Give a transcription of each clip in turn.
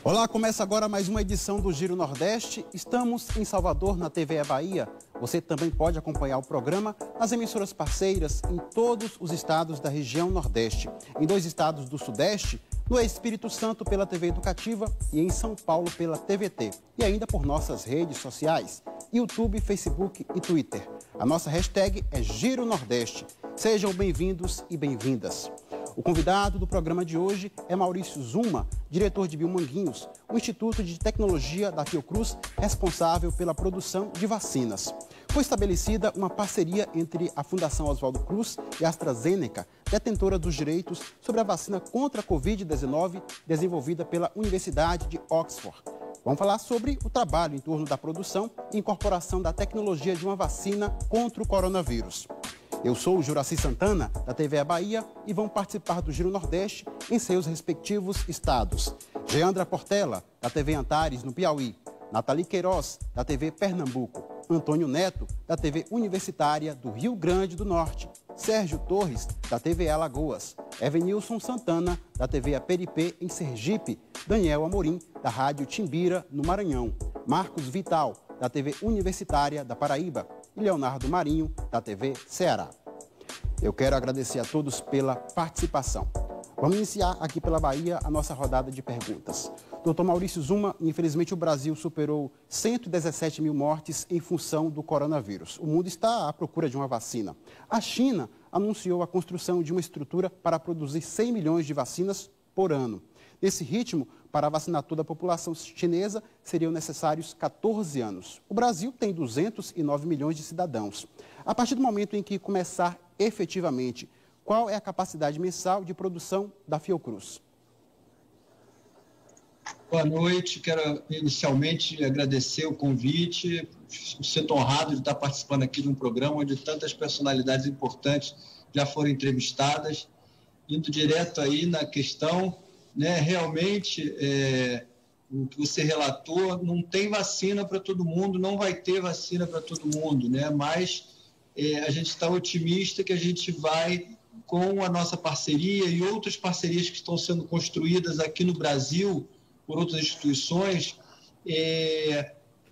Olá, começa agora mais uma edição do Giro Nordeste. Estamos em Salvador, na TVE Bahia. Você também pode acompanhar o programa nas emissoras parceiras em todos os estados da região Nordeste. Em 2 estados do Sudeste, no Espírito Santo pela TV Educativa e em São Paulo pela TVT. E ainda por nossas redes sociais, YouTube, Facebook e Twitter. A nossa hashtag é Giro Nordeste. Sejam bem-vindos e bem-vindas. O convidado do programa de hoje é Maurício Zuma, diretor de Biomanguinhos, o Instituto de Tecnologia da Fiocruz, responsável pela produção de vacinas. Foi estabelecida uma parceria entre a Fundação Oswaldo Cruz e a AstraZeneca, detentora dos direitos sobre a vacina contra a Covid-19, desenvolvida pela Universidade de Oxford. Vamos falar sobre o trabalho em torno da produção e incorporação da tecnologia de uma vacina contra o coronavírus. Eu sou o Juraci Santana, da TVE Bahia, e vão participar do Giro Nordeste em seus respectivos estados. Geandra Portela, da TV Antares, no Piauí. Nathalie Queiroz, da TV Pernambuco. Antônio Neto, da TV Universitária do Rio Grande do Norte. Sérgio Torres, da TV Alagoas. Evenilson Santana, da TV Aperipê, em Sergipe. Daniel Amorim, da Rádio Timbira, no Maranhão. Marcos Vital, da TV Universitária da Paraíba. E Leonardo Marinho, da TV Ceará. Eu quero agradecer a todos pela participação. Vamos iniciar aqui pela Bahia a nossa rodada de perguntas. Doutor Maurício Zuma, infelizmente o Brasil superou 117 mil mortes em função do coronavírus. O mundo está à procura de uma vacina. A China anunciou a construção de uma estrutura para produzir 100 milhões de vacinas por ano. Nesse ritmo, para vacinar toda a população chinesa, seriam necessários 14 anos. O Brasil tem 209 milhões de cidadãos. A partir do momento em que começar efetivamente, qual é a capacidade mensal de produção da Fiocruz? Boa noite, quero inicialmente agradecer o convite, me sinto honrado de estar participando aqui de um programa onde tantas personalidades importantes já foram entrevistadas. Indo direto aí na questão, né, realmente, o que você relatou, não tem vacina para todo mundo, não vai ter vacina para todo mundo, né? Mas a gente está otimista que a gente vai, com a nossa parceria e outras parcerias que estão sendo construídas aqui no Brasil por outras instituições,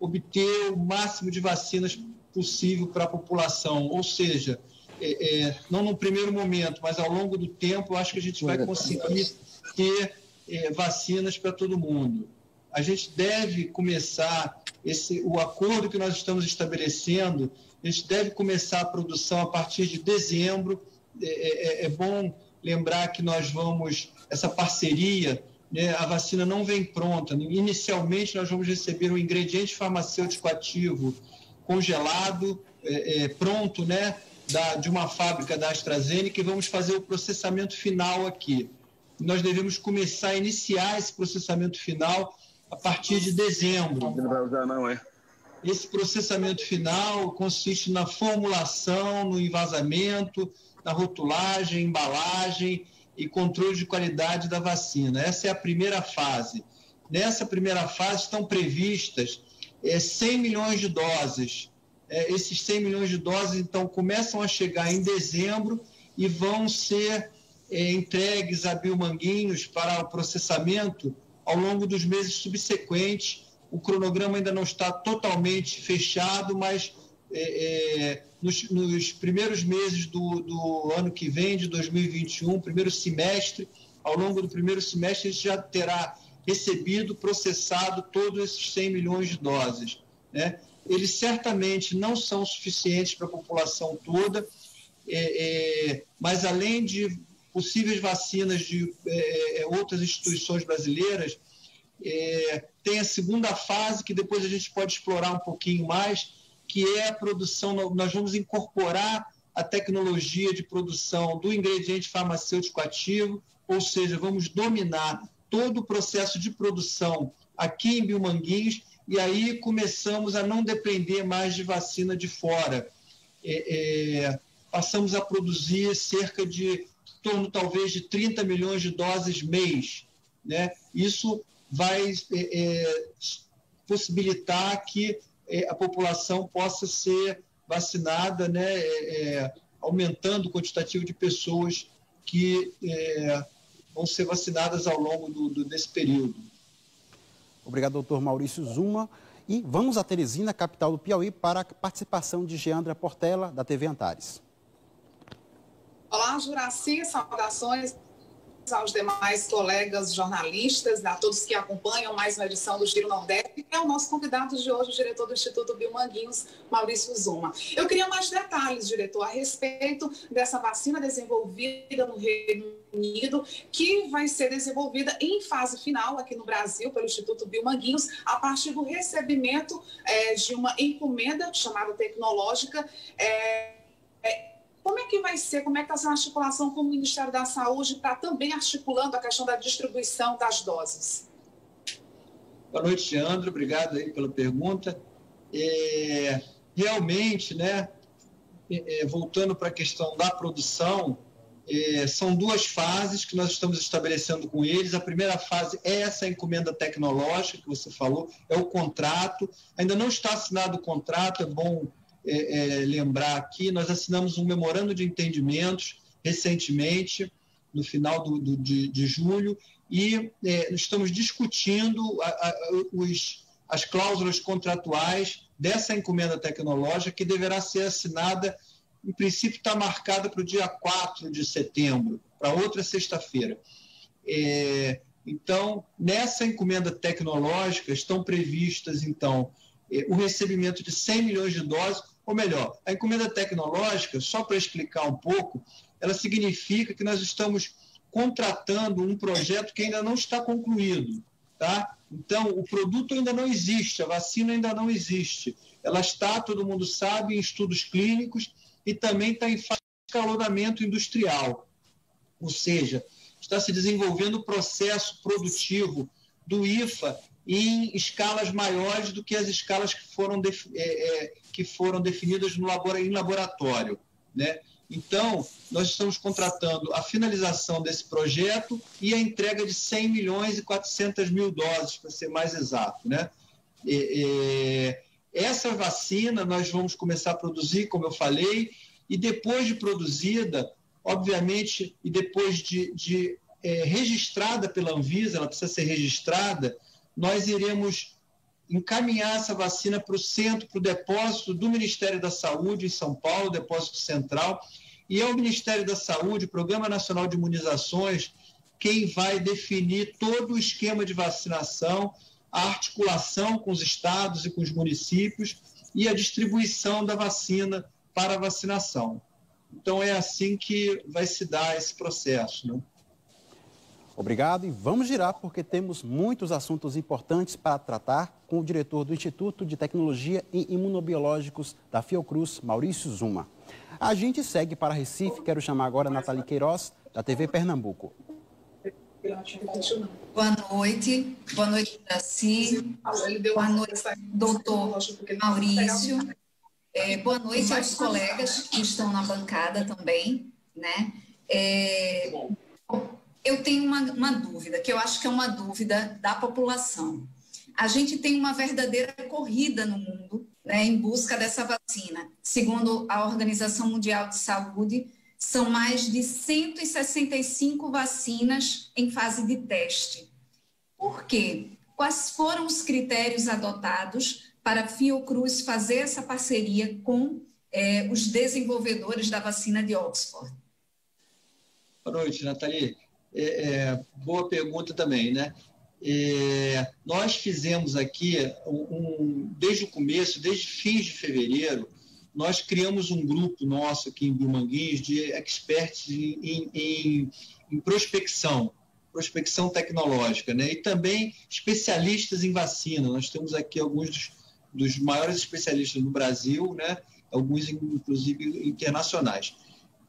obter o máximo de vacinas possível para a população. Ou seja, não no primeiro momento, mas ao longo do tempo, eu acho que a gente vai conseguir ter vacinas para todo mundo. A gente deve começar o acordo que nós estamos estabelecendo, a gente deve começar a produção a partir de dezembro. É bom lembrar que nós vamos, essa parceria, né, a vacina não vem pronta. Inicialmente, nós vamos receber um ingrediente farmacêutico ativo congelado, pronto, né, de uma fábrica da AstraZeneca, e vamos fazer o processamento final aqui. Nós devemos começar a iniciar esse processamento final a partir de dezembro. Não vai usar, não, é? Esse processamento final consiste na formulação, no envasamento, na rotulagem, embalagem e controle de qualidade da vacina. Essa é a primeira fase. Nessa primeira fase estão previstas 100 milhões de doses. Esses 100 milhões de doses, então, começam a chegar em dezembro e vão ser entregues a Biomanguinhos para o processamento ao longo dos meses subsequentes. O cronograma ainda não está totalmente fechado, mas nos primeiros meses do ano que vem, de 2021, primeiro semestre, ao longo do primeiro semestre, a gente já terá recebido, processado todos esses 100 milhões de doses, né? Eles certamente não são suficientes para a população toda, mas além de possíveis vacinas de outras instituições brasileiras, tem a segunda fase, que depois a gente pode explorar um pouquinho mais, que é a produção. Nós vamos incorporar a tecnologia de produção do ingrediente farmacêutico ativo, ou seja, vamos dominar todo o processo de produção aqui em Biomanguinhos, e aí começamos a não depender mais de vacina de fora. Passamos a produzir cerca de, em torno talvez de 30 milhões de doses mês, né? Isso vai possibilitar que a população possa ser vacinada, né, aumentando o quantitativo de pessoas que vão ser vacinadas ao longo desse período. Obrigado, doutor Maurício Zuma. E vamos a Teresina, capital do Piauí, para a participação de Geandra Portela, da TV Antares. Olá, Juraci, saudações aos demais colegas jornalistas, a todos que acompanham mais uma edição do Giro Nordeste. É o nosso convidado de hoje, o diretor do Instituto Biomanguinhos, Maurício Zuma. Eu queria mais detalhes, diretor, a respeito dessa vacina desenvolvida no Reino Unido, que vai ser desenvolvida em fase final aqui no Brasil pelo Instituto Biomanguinhos, a partir do recebimento de uma encomenda chamada tecnológica. Como é que vai ser, como é que está sendo a articulação com o Ministério da Saúde para também articulando a questão da distribuição das doses? Boa noite, Geandra, obrigado aí pela pergunta. Realmente, né, voltando para a questão da produção, são duas fases que nós estamos estabelecendo com eles. A primeira fase é essa encomenda tecnológica que você falou, é o contrato. Ainda não está assinado o contrato, é bom lembrar aqui, nós assinamos um memorando de entendimentos recentemente, no final de julho, e estamos discutindo as cláusulas contratuais dessa encomenda tecnológica, que deverá ser assinada, em princípio está marcada para o dia 4 de setembro, para outra sexta-feira. Então, nessa encomenda tecnológica estão previstas, então, o recebimento de 100 milhões de doses, ou melhor, a encomenda tecnológica, só para explicar um pouco, ela significa que nós estamos contratando um projeto que ainda não está concluído, tá? Então, o produto ainda não existe, a vacina ainda não existe. Ela está, todo mundo sabe, em estudos clínicos e também está em fase de escalonamento industrial, ou seja, está se desenvolvendo o processo produtivo do IFA em escalas maiores do que as escalas que foram definidas em laboratório, né? Então, nós estamos contratando a finalização desse projeto e a entrega de 100 milhões e 400 mil doses, para ser mais exato, né? Essa vacina nós vamos começar a produzir, como eu falei, e depois de produzida, obviamente, e depois de registrada pela Anvisa, ela precisa ser registrada, nós iremos encaminhar essa vacina para o centro, para o depósito do Ministério da Saúde em São Paulo, depósito central, e é o Ministério da Saúde, o Programa Nacional de Imunizações, quem vai definir todo o esquema de vacinação, a articulação com os estados e com os municípios e a distribuição da vacina para a vacinação. Então, é assim que vai se dar esse processo, né? Obrigado e vamos girar porque temos muitos assuntos importantes para tratar com o diretor do Instituto de Tecnologia e Imunobiológicos da Fiocruz, Maurício Zuma. A gente segue para Recife, quero chamar agora a Nathalie Queiroz, da TV Pernambuco. Boa noite, Juraci, boa noite, doutor Maurício, boa noite aos colegas que estão na bancada também, né? Eu tenho uma dúvida, que eu acho que é uma dúvida da população. A gente tem uma verdadeira corrida no mundo, né, em busca dessa vacina. Segundo a Organização Mundial de Saúde, são mais de 165 vacinas em fase de teste. Por quê? Quais foram os critérios adotados para a Fiocruz fazer essa parceria com os desenvolvedores da vacina de Oxford? Boa noite, Nathalie. Boa pergunta também, né? Nós fizemos aqui, desde o começo, desde fins de fevereiro, nós criamos um grupo nosso aqui em Biomanguinhos de experts em prospecção tecnológica, né? E também especialistas em vacina. Nós temos aqui alguns dos maiores especialistas no Brasil, né? Alguns, inclusive, internacionais.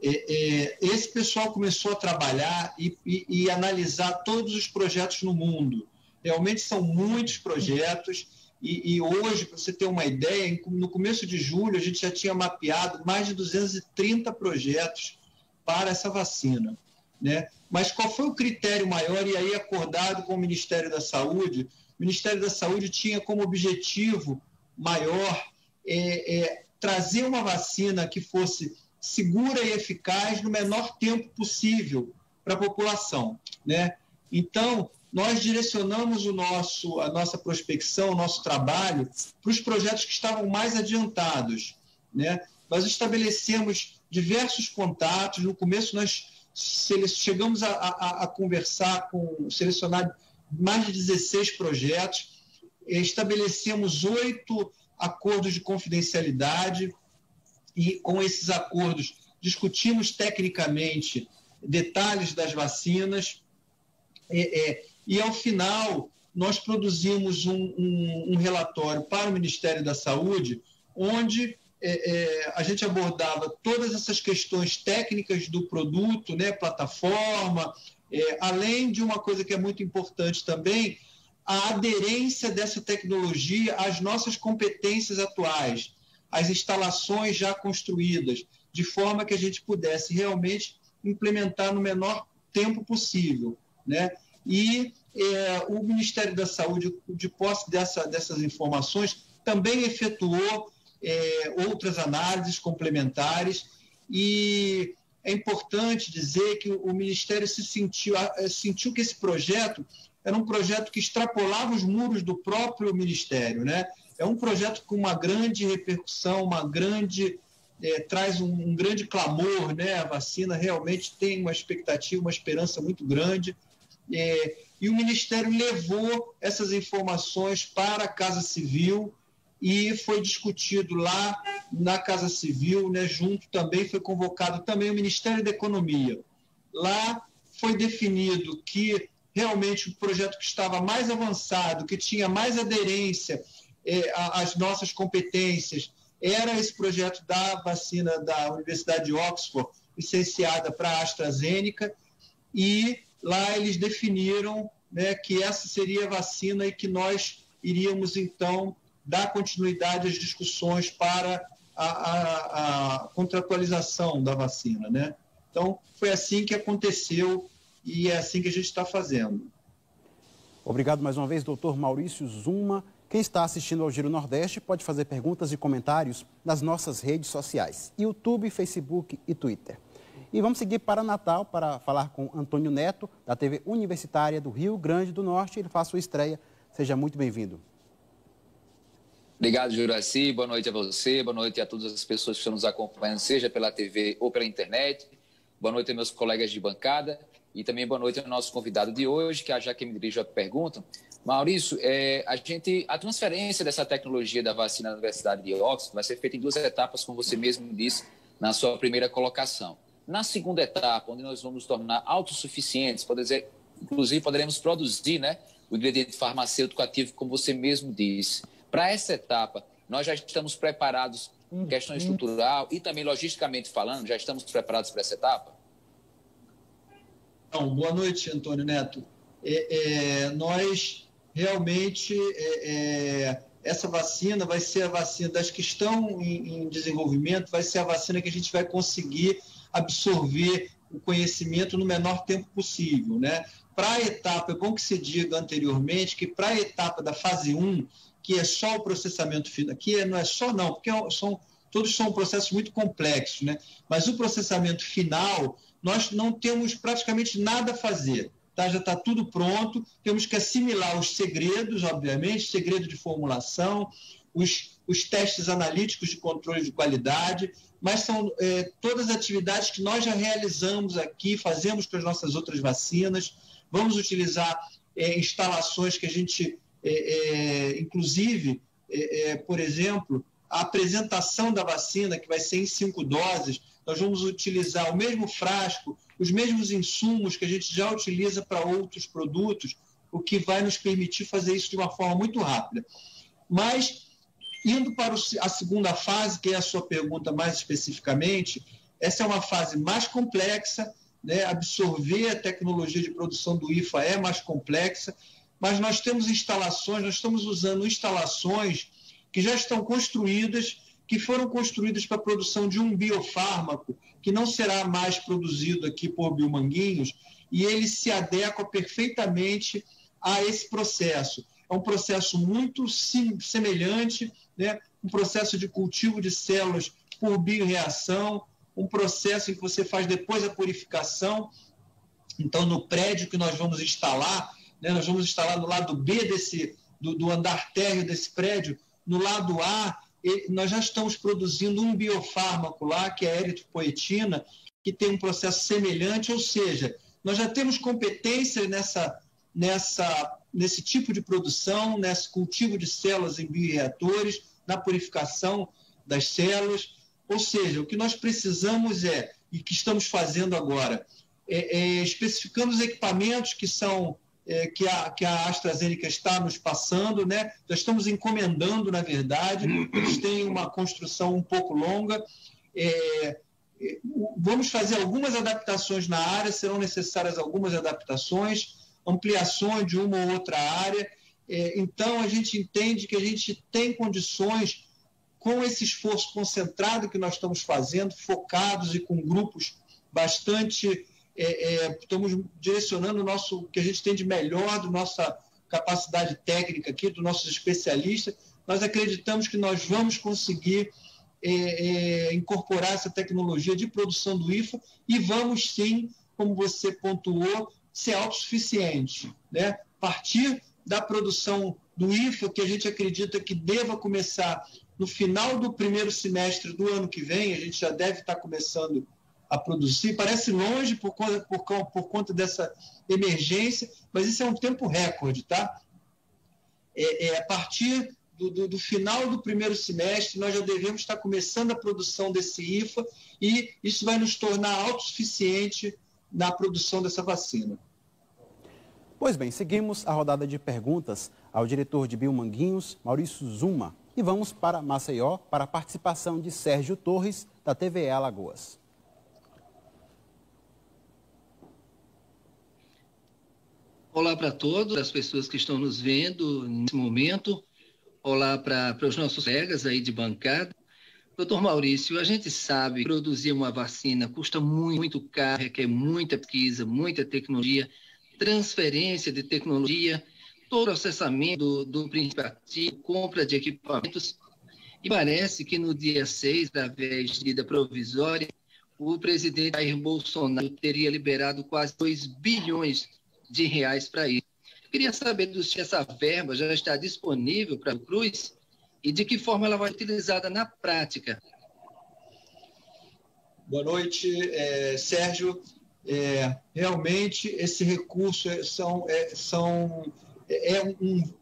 Esse pessoal começou a trabalhar e analisar todos os projetos no mundo. Realmente são muitos projetos e hoje, para você ter uma ideia, no começo de julho a gente já tinha mapeado mais de 230 projetos para essa vacina, né? Mas qual foi o critério maior, e aí acordado com o Ministério da Saúde? O Ministério da Saúde tinha como objetivo maior trazer uma vacina que fosse segura e eficaz no menor tempo possível para a população, né? Então, nós direcionamos a nossa prospecção, o nosso trabalho para os projetos que estavam mais adiantados, né? Nós estabelecemos diversos contatos. No começo, nós chegamos a conversar selecionar mais de 16 projetos, estabelecemos 8 acordos de confidencialidade e, com esses acordos, discutimos tecnicamente detalhes das vacinas e ao final, nós produzimos um relatório para o Ministério da Saúde, onde a gente abordava todas essas questões técnicas do produto, né, plataforma, além de uma coisa que é muito importante também, a aderência dessa tecnologia às nossas competências atuais, às instalações já construídas, de forma que a gente pudesse realmente implementar no menor tempo possível, né? E o Ministério da Saúde, de posse dessas informações, também efetuou outras análises complementares, e é importante dizer que o Ministério sentiu que esse projeto era um projeto que extrapolava os muros do próprio Ministério, né? É um projeto com uma grande repercussão, traz um grande clamor, né? A vacina realmente tem uma expectativa, uma esperança muito grande, e o Ministério levou essas informações para a Casa Civil e foi discutido lá na Casa Civil, né? Junto também foi convocado também o Ministério da Economia. Lá foi definido que realmente o projeto que estava mais avançado, que tinha mais aderência às nossas competências, era esse projeto da vacina da Universidade de Oxford, licenciada para a AstraZeneca, e lá eles definiram, né, que essa seria a vacina e que nós iríamos, então, dar continuidade às discussões para a contratualização da vacina, né? Então, foi assim que aconteceu e é assim que a gente está fazendo. Obrigado mais uma vez, doutor Maurício Zuma. Quem está assistindo ao Giro Nordeste pode fazer perguntas e comentários nas nossas redes sociais, YouTube, Facebook e Twitter. E vamos seguir para Natal para falar com Antônio Neto, da TV Universitária do Rio Grande do Norte. Ele faz sua estreia. Seja muito bem-vindo. Obrigado, Juraci. Boa noite a você, boa noite a todas as pessoas que estão nos acompanhando, seja pela TV ou pela internet. Boa noite aos meus colegas de bancada e também boa noite ao nosso convidado de hoje, que já que me dirijo a pergunta. Maurício, a transferência dessa tecnologia da vacina da Universidade de Oxford vai ser feita em 2 etapas, como você mesmo disse na sua primeira colocação. Na segunda etapa, onde nós vamos nos tornar autossuficientes, inclusive poderemos produzir, né, o ingrediente farmacêutico ativo, como você mesmo disse. Para essa etapa, nós já estamos preparados em questão estrutural e também logisticamente falando, já estamos preparados para essa etapa? Então, boa noite, Antônio Neto. Nós realmente, essa vacina vai ser a vacina das que estão em desenvolvimento, vai ser a vacina que a gente vai conseguir absorver o conhecimento no menor tempo possível, né? Para a etapa, é bom que se diga anteriormente que para a etapa da fase 1, que é só o processamento final, que não é só não, porque todos são processos muito complexos, né? Mas o processamento final, nós não temos praticamente nada a fazer, tá? Já está tudo pronto, temos que assimilar os segredos, obviamente, segredo de formulação, os testes analíticos de controle de qualidade, mas são todas as atividades que nós já realizamos aqui, fazemos com as nossas outras vacinas. Vamos utilizar instalações que a gente, inclusive, por exemplo, a apresentação da vacina, que vai ser em 5 doses, nós vamos utilizar o mesmo frasco, os mesmos insumos que a gente já utiliza para outros produtos, o que vai nos permitir fazer isso de uma forma muito rápida. Mas, indo para a segunda fase, que é a sua pergunta mais especificamente, essa é uma fase mais complexa, né? Absorver a tecnologia de produção do IFA é mais complexa, mas nós temos instalações, nós estamos usando instalações que já estão construídas, que foram construídas para a produção de um biofármaco, que não será mais produzido aqui por Biomanguinhos, e ele se adequa perfeitamente a esse processo. É um processo muito semelhante, né? Um processo de cultivo de células por biorreação, um processo em que você faz depois a purificação. Então, no prédio que nós vamos instalar, né? Nós vamos instalar no lado B do andar térreo desse prédio. No lado A, nós já estamos produzindo um biofármaco lá, que é a eritropoetina, que tem um processo semelhante, ou seja, nós já temos competência nesse tipo de produção, nesse cultivo de células em bioreatores, na purificação das células. Ou seja, o que nós precisamos e que estamos fazendo agora, especificando os equipamentos que a AstraZeneca está nos passando, né? Já estamos encomendando, na verdade, eles têm uma construção um pouco longa. Vamos fazer algumas adaptações na área, serão necessárias algumas adaptações, ampliações de uma ou outra área. Então, a gente entende que a gente tem condições, com esse esforço concentrado que nós estamos fazendo, focados e com grupos bastante... estamos direcionando o que a gente tem de melhor, da nossa capacidade técnica aqui, dos nossos especialistas. Nós acreditamos que nós vamos conseguir incorporar essa tecnologia de produção do IFA e vamos, sim, como você pontuou, ser autossuficiente, né? Partir da produção do IFA, que a gente acredita que deva começar no final do primeiro semestre do ano que vem, a gente já deve estar começando a produzir. Parece longe por conta dessa emergência, mas isso é um tempo recorde, tá? A partir do final do primeiro semestre, nós já devemos estar começando a produção desse IFA e isso vai nos tornar autossuficiente na produção dessa vacina. Pois bem, seguimos a rodada de perguntas ao diretor de Biomanguinhos, Maurício Zuma, e vamos para Maceió para a participação de Sérgio Torres, da TVE Alagoas. Olá para todas as pessoas que estão nos vendo nesse momento. Olá para os nossos colegas aí de bancada. Doutor Maurício, a gente sabe que produzir uma vacina custa muito caro, requer muita pesquisa, muita tecnologia, transferência de tecnologia, todo o processamento do princípio ativo, compra de equipamentos. E parece que no dia 6, através de medida provisória, o presidente Jair Bolsonaro teria liberado quase 2 bilhões de reais para isso. Queria saber se essa verba já está disponível para o Cruz e de que forma ela vai ser utilizada na prática. Boa noite, Sérgio. Realmente, esse recurso são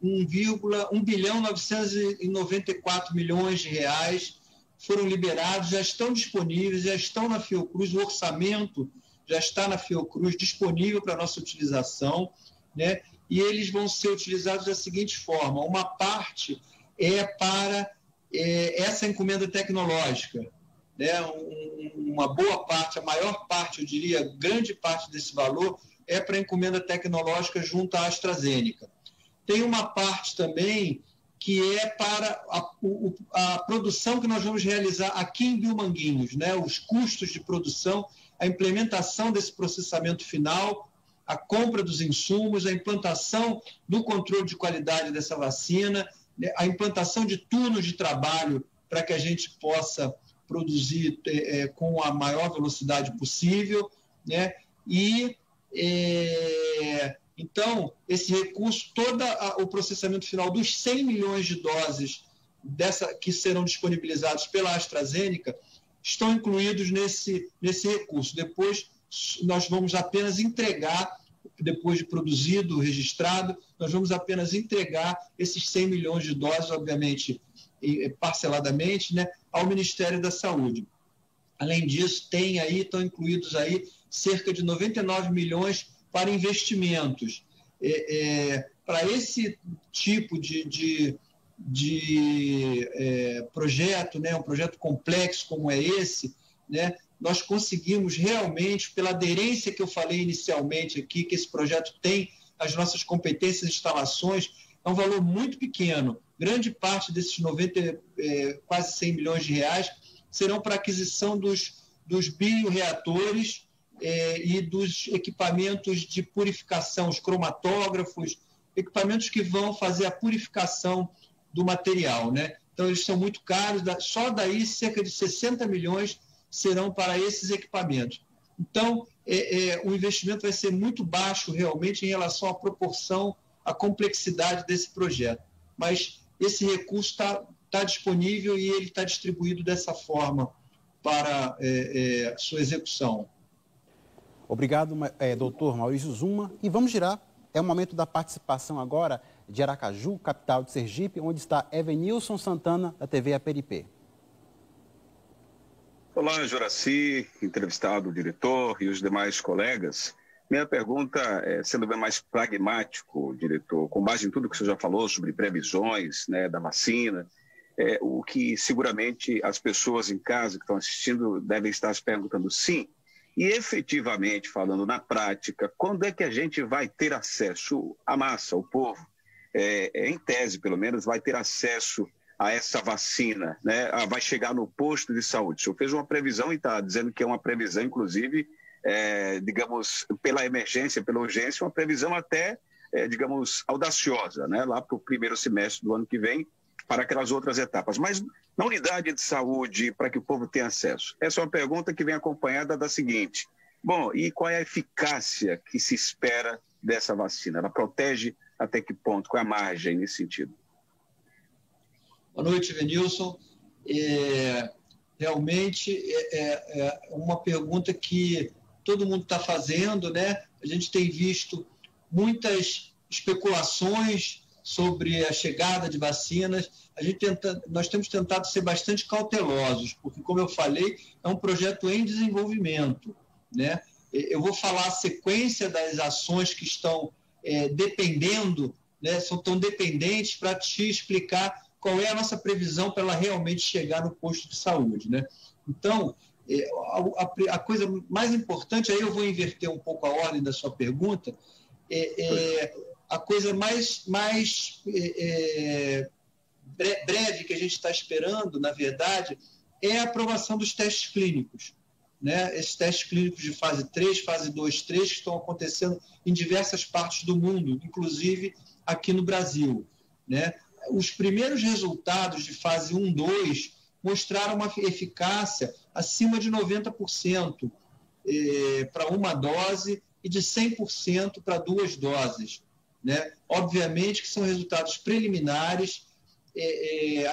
1,994 bilhões de reais, foram liberados, já estão disponíveis, já estão na Fiocruz, o orçamento já está na Fiocruz disponível para nossa utilização, né? E eles vão ser utilizados da seguinte forma: uma parte para essa encomenda tecnológica, né? Uma boa parte, a maior parte, eu diria, grande parte desse valor é para a encomenda tecnológica junto à AstraZeneca. Tem uma parte também que é para a produção que nós vamos realizar aqui em Biomanguinhos, né? Os custos de produção, a implementação desse processamento final, a compra dos insumos, a implantação do controle de qualidade dessa vacina, a implantação de turnos de trabalho para que a gente possa produzir com a maior velocidade possível, né? E, então, esse recurso, todo o processamento final dos 100 milhões de doses que serão disponibilizados pela AstraZeneca estão incluídos nesse recurso. Depois, nós vamos apenas entregar, depois de produzido, registrado, nós vamos apenas entregar esses 100 milhões de doses, obviamente, parceladamente, né, ao Ministério da Saúde. Além disso, estão incluídos aí cerca de 99 milhões para investimentos. Para esse tipo de projeto, né, um projeto complexo como é esse, né, nós conseguimos realmente, pela aderência que eu falei inicialmente aqui, que esse projeto tem as nossas competências e instalações, é um valor muito pequeno. Grande parte desses quase 100 milhões de reais serão para aquisição dos bioreatores e dos equipamentos de purificação, os cromatógrafos, equipamentos que vão fazer a purificação do material, né? Então, eles são muito caros, só daí cerca de 60 milhões serão para esses equipamentos. Então, o investimento vai ser muito baixo realmente em relação à proporção, à complexidade desse projeto. Mas esse recurso está disponível e ele está distribuído dessa forma para sua execução. Obrigado, doutor Maurício Zuma. E vamos girar. É o momento da participação agora de Aracaju, capital de Sergipe, onde está Evenilson Santana, da TV Aperipê. Olá, Juraci, entrevistado, diretor e os demais colegas. Minha pergunta é, sendo bem mais pragmático, diretor, com base em tudo que o senhor já falou sobre previsões, né, da vacina, o que seguramente as pessoas em casa que estão assistindo devem estar se perguntando, sim, e efetivamente, falando na prática, quando é que a gente vai ter acesso, a massa, o povo, em tese pelo menos, vai ter acesso a essa vacina, né? Vai chegar no posto de saúde. O senhor fez uma previsão e está dizendo que é uma previsão, inclusive, digamos, pela emergência, pela urgência, uma previsão até, digamos, audaciosa, né? Lá para o primeiro semestre do ano que vem, para aquelas outras etapas. Mas na unidade de saúde, para que o povo tenha acesso? Essa é uma pergunta que vem acompanhada da seguinte: bom, e qual é a eficácia que se espera dessa vacina? Ela protege até que ponto? Qual é a margem nesse sentido? Boa noite, Evenilson. Realmente é uma pergunta que todo mundo está fazendo, né? A gente tem visto muitas especulações sobre a chegada de vacinas. Nós temos tentado ser bastante cautelosos, porque, como eu falei, é um projeto em desenvolvimento, né? Eu vou falar a sequência das ações que estão dependendo, né? Estão dependentes para te explicar qual é a nossa previsão para ela realmente chegar no posto de saúde, né? Então, a coisa mais importante, aí eu vou inverter um pouco a ordem da sua pergunta, a coisa mais breve que a gente está esperando, na verdade, é a aprovação dos testes clínicos, né? Esses testes clínicos de fase 3, fase 2, 3, que estão acontecendo em diversas partes do mundo, inclusive aqui no Brasil, né? Os primeiros resultados de fase 1, 2 mostraram uma eficácia acima de 90% para uma dose e de 100% para 2 doses, né? Obviamente que são resultados preliminares,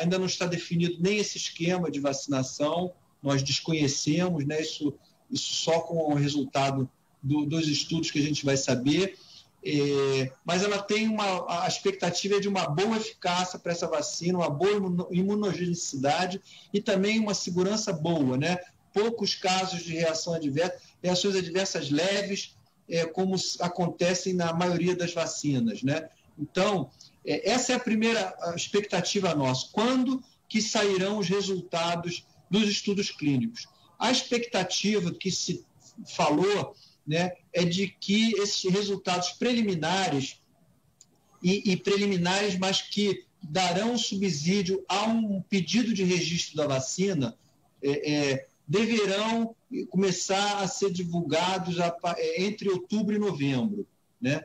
ainda não está definido nem esse esquema de vacinação, nós desconhecemos, né? Isso só com o resultado dos estudos que a gente vai saber. Mas ela tem a expectativa de uma boa eficácia para essa vacina, uma boa imunogenicidade e também uma segurança boa, né? Poucos casos de reações adversas leves, como acontecem na maioria das vacinas, né? Então, essa é a primeira expectativa nossa. Quando que sairão os resultados dos estudos clínicos? A expectativa que se falou, né, é de que esses resultados preliminares preliminares, mas que darão subsídio a um pedido de registro da vacina, deverão começar a ser divulgados entre outubro e novembro, né?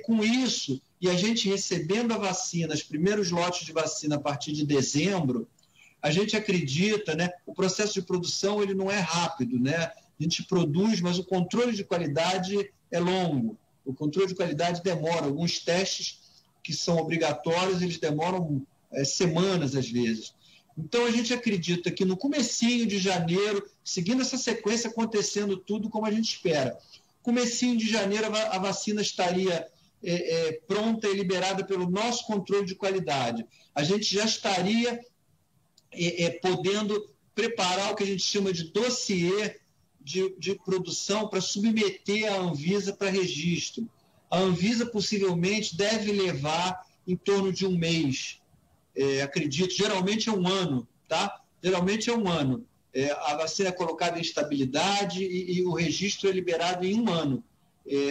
Com isso, e a gente recebendo a vacina, os primeiros lotes de vacina a partir de dezembro, a gente acredita, né, o processo de produção ele não é rápido, né? A gente produz, mas o controle de qualidade é longo. O controle de qualidade demora. Alguns testes que são obrigatórios, eles demoram semanas, às vezes. Então, a gente acredita que no comecinho de janeiro, seguindo essa sequência, acontecendo tudo como a gente espera, comecinho de janeiro a vacina estaria pronta e liberada pelo nosso controle de qualidade. A gente já estaria podendo preparar o que a gente chama de dossiê de produção para submeter a Anvisa para registro. A Anvisa possivelmente deve levar em torno de um mês, acredito, geralmente é um ano, tá? Geralmente é um ano. A vacina é colocada em estabilidade e o registro é liberado em um ano.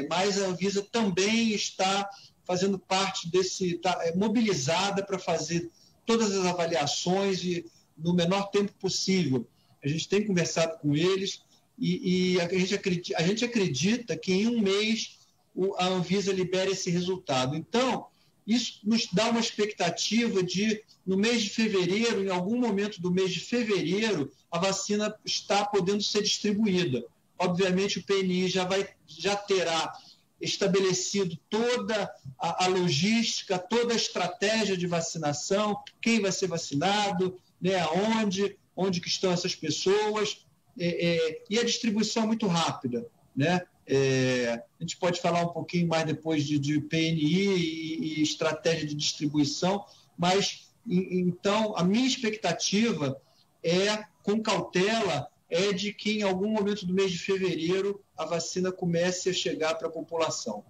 Mas a Anvisa também está fazendo parte desse, está mobilizada para fazer todas as avaliações e no menor tempo possível. A gente tem conversado com eles e a gente acredita que em um mês a Anvisa libere esse resultado. Então, isso nos dá uma expectativa de, no mês de fevereiro, em algum momento do mês de fevereiro, a vacina está podendo ser distribuída. obviamente o PNI já terá estabelecido toda a logística, toda a estratégia de vacinação, quem vai ser vacinado, né, onde que estão essas pessoas, e a distribuição muito rápida, né? A gente pode falar um pouquinho mais depois de PNI e estratégia de distribuição, mas então a minha expectativa com cautela, de que em algum momento do mês de fevereiro a vacina comece a chegar para a população.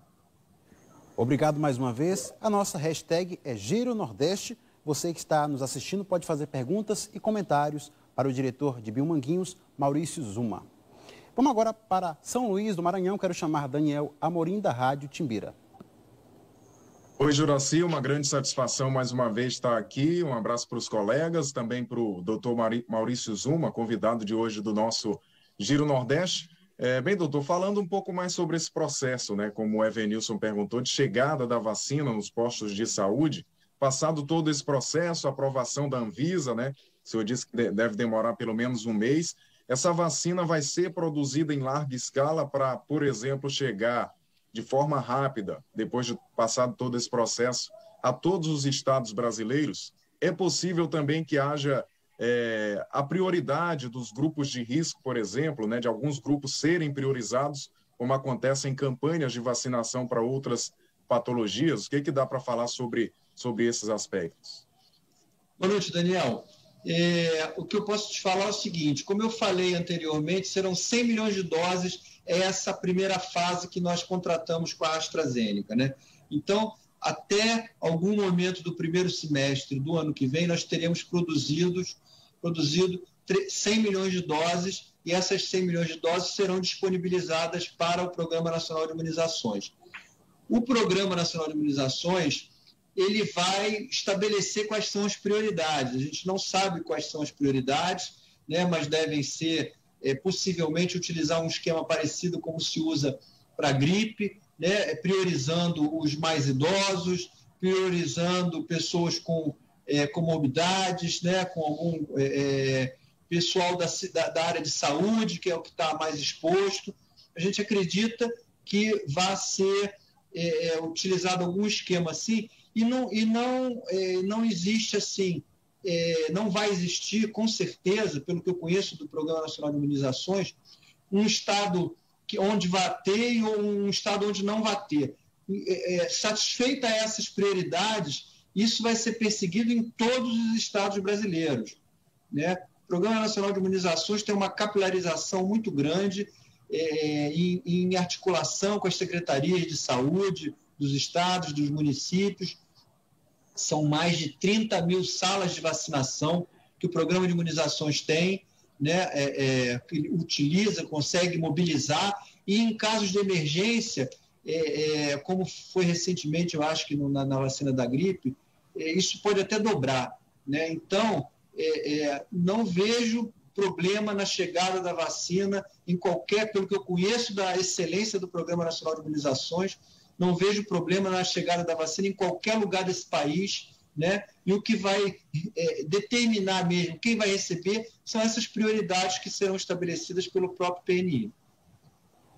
Obrigado mais uma vez. A nossa hashtag é Giro Nordeste. Você que está nos assistindo pode fazer perguntas e comentários para o diretor de Biomanguinhos, Maurício Zuma. Vamos agora para São Luís do Maranhão. Quero chamar Daniel Amorim, da Rádio Timbira. Oi, Juraci, uma grande satisfação mais uma vez estar aqui. Um abraço para os colegas, também para o doutor Maurício Zuma, convidado de hoje do nosso Giro Nordeste. Bem, doutor, falando um pouco mais sobre esse processo, né, como o Evenilson perguntou, de chegada da vacina nos postos de saúde, passado todo esse processo, a aprovação da Anvisa, né, o senhor disse que deve demorar pelo menos um mês, essa vacina vai ser produzida em larga escala para, por exemplo, chegar de forma rápida, depois de passado todo esse processo, a todos os estados brasileiros? É possível também que haja a prioridade dos grupos de risco, por exemplo, né, de alguns grupos serem priorizados, como acontece em campanhas de vacinação para outras patologias? O que dá para falar sobre esses aspectos? Boa noite, Daniel. O que eu posso te falar é o seguinte: como eu falei anteriormente, serão 100 milhões de doses, essa primeira fase que nós contratamos com a AstraZeneca, né? Então, até algum momento do primeiro semestre do ano que vem, nós teremos produzido 100 milhões de doses, e essas 100 milhões de doses serão disponibilizadas para o Programa Nacional de Imunizações. O Programa Nacional de Imunizações, ele vai estabelecer quais são as prioridades. A gente não sabe quais são as prioridades, né, mas devem ser, possivelmente, utilizar um esquema parecido como se usa para a gripe, né, priorizando os mais idosos, priorizando pessoas com comorbidades, né, com algum pessoal da área de saúde, que é o que está mais exposto. A gente acredita que vai ser utilizado algum esquema assim, e não existe assim, não vai existir, com certeza, pelo que eu conheço do Programa Nacional de Imunizações, um estado onde vai ter e um estado onde não vai ter. Satisfeita essas prioridades, isso vai ser perseguido em todos os estados brasileiros, né? O Programa Nacional de Imunizações tem uma capilarização muito grande em articulação com as secretarias de saúde dos estados, dos municípios. São mais de 30 mil salas de vacinação que o Programa de Imunizações tem, né? Que utiliza, consegue mobilizar, e em casos de emergência, como foi recentemente, eu acho que na vacina da gripe, isso pode até dobrar, né? Então, não vejo problema na chegada da vacina em qualquer, pelo que eu conheço da excelência do Programa Nacional de Imunizações, não vejo problema na chegada da vacina em qualquer lugar desse país, né? E o que vai determinar mesmo quem vai receber são essas prioridades que serão estabelecidas pelo próprio PNI.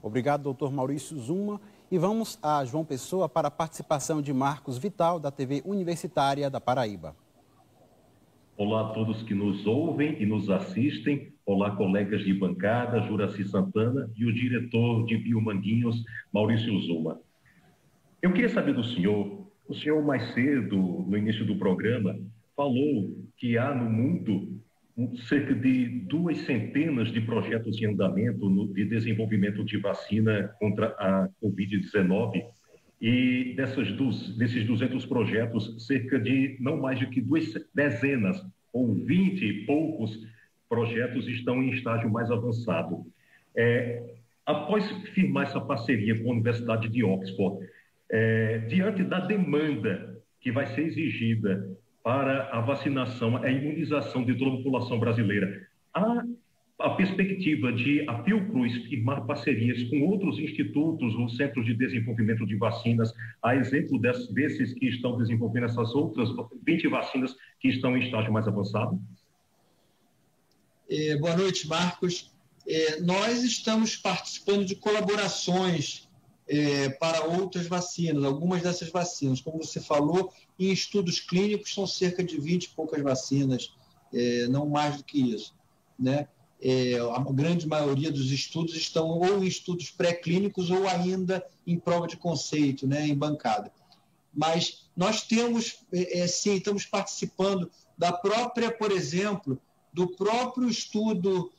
Obrigado, doutor Maurício Zuma. E vamos a João Pessoa para a participação de Marcos Vital, da TV Universitária da Paraíba. Olá a todos que nos ouvem e nos assistem. Olá, colegas de bancada, Juraci Santana e o diretor de Biomanguinhos, Maurício Zuma. Eu queria saber do senhor, o senhor mais cedo, no início do programa, falou que há no mundo cerca de 200 de projetos em andamento de desenvolvimento de vacina contra a Covid-19, e desses 200 projetos, cerca de não mais do que 2 dezenas ou 20 e poucos projetos estão em estágio mais avançado. Após firmar essa parceria com a Universidade de Oxford, diante da demanda que vai ser exigida para a vacinação, a imunização de toda a população brasileira, há a perspectiva de a Fiocruz firmar parcerias com outros institutos ou centros de desenvolvimento de vacinas, a exemplo desses que estão desenvolvendo essas outras 20 vacinas que estão em estágio mais avançado? Boa noite, Marcos. nós estamos participando de colaborações para outras vacinas, algumas dessas vacinas, como você falou, em estudos clínicos são cerca de 20 e poucas vacinas, não mais do que isso, né? A grande maioria dos estudos estão ou em estudos pré-clínicos ou ainda em prova de conceito, né, em bancada. Mas nós temos, sim, estamos participando da própria, por exemplo, do próprio estudo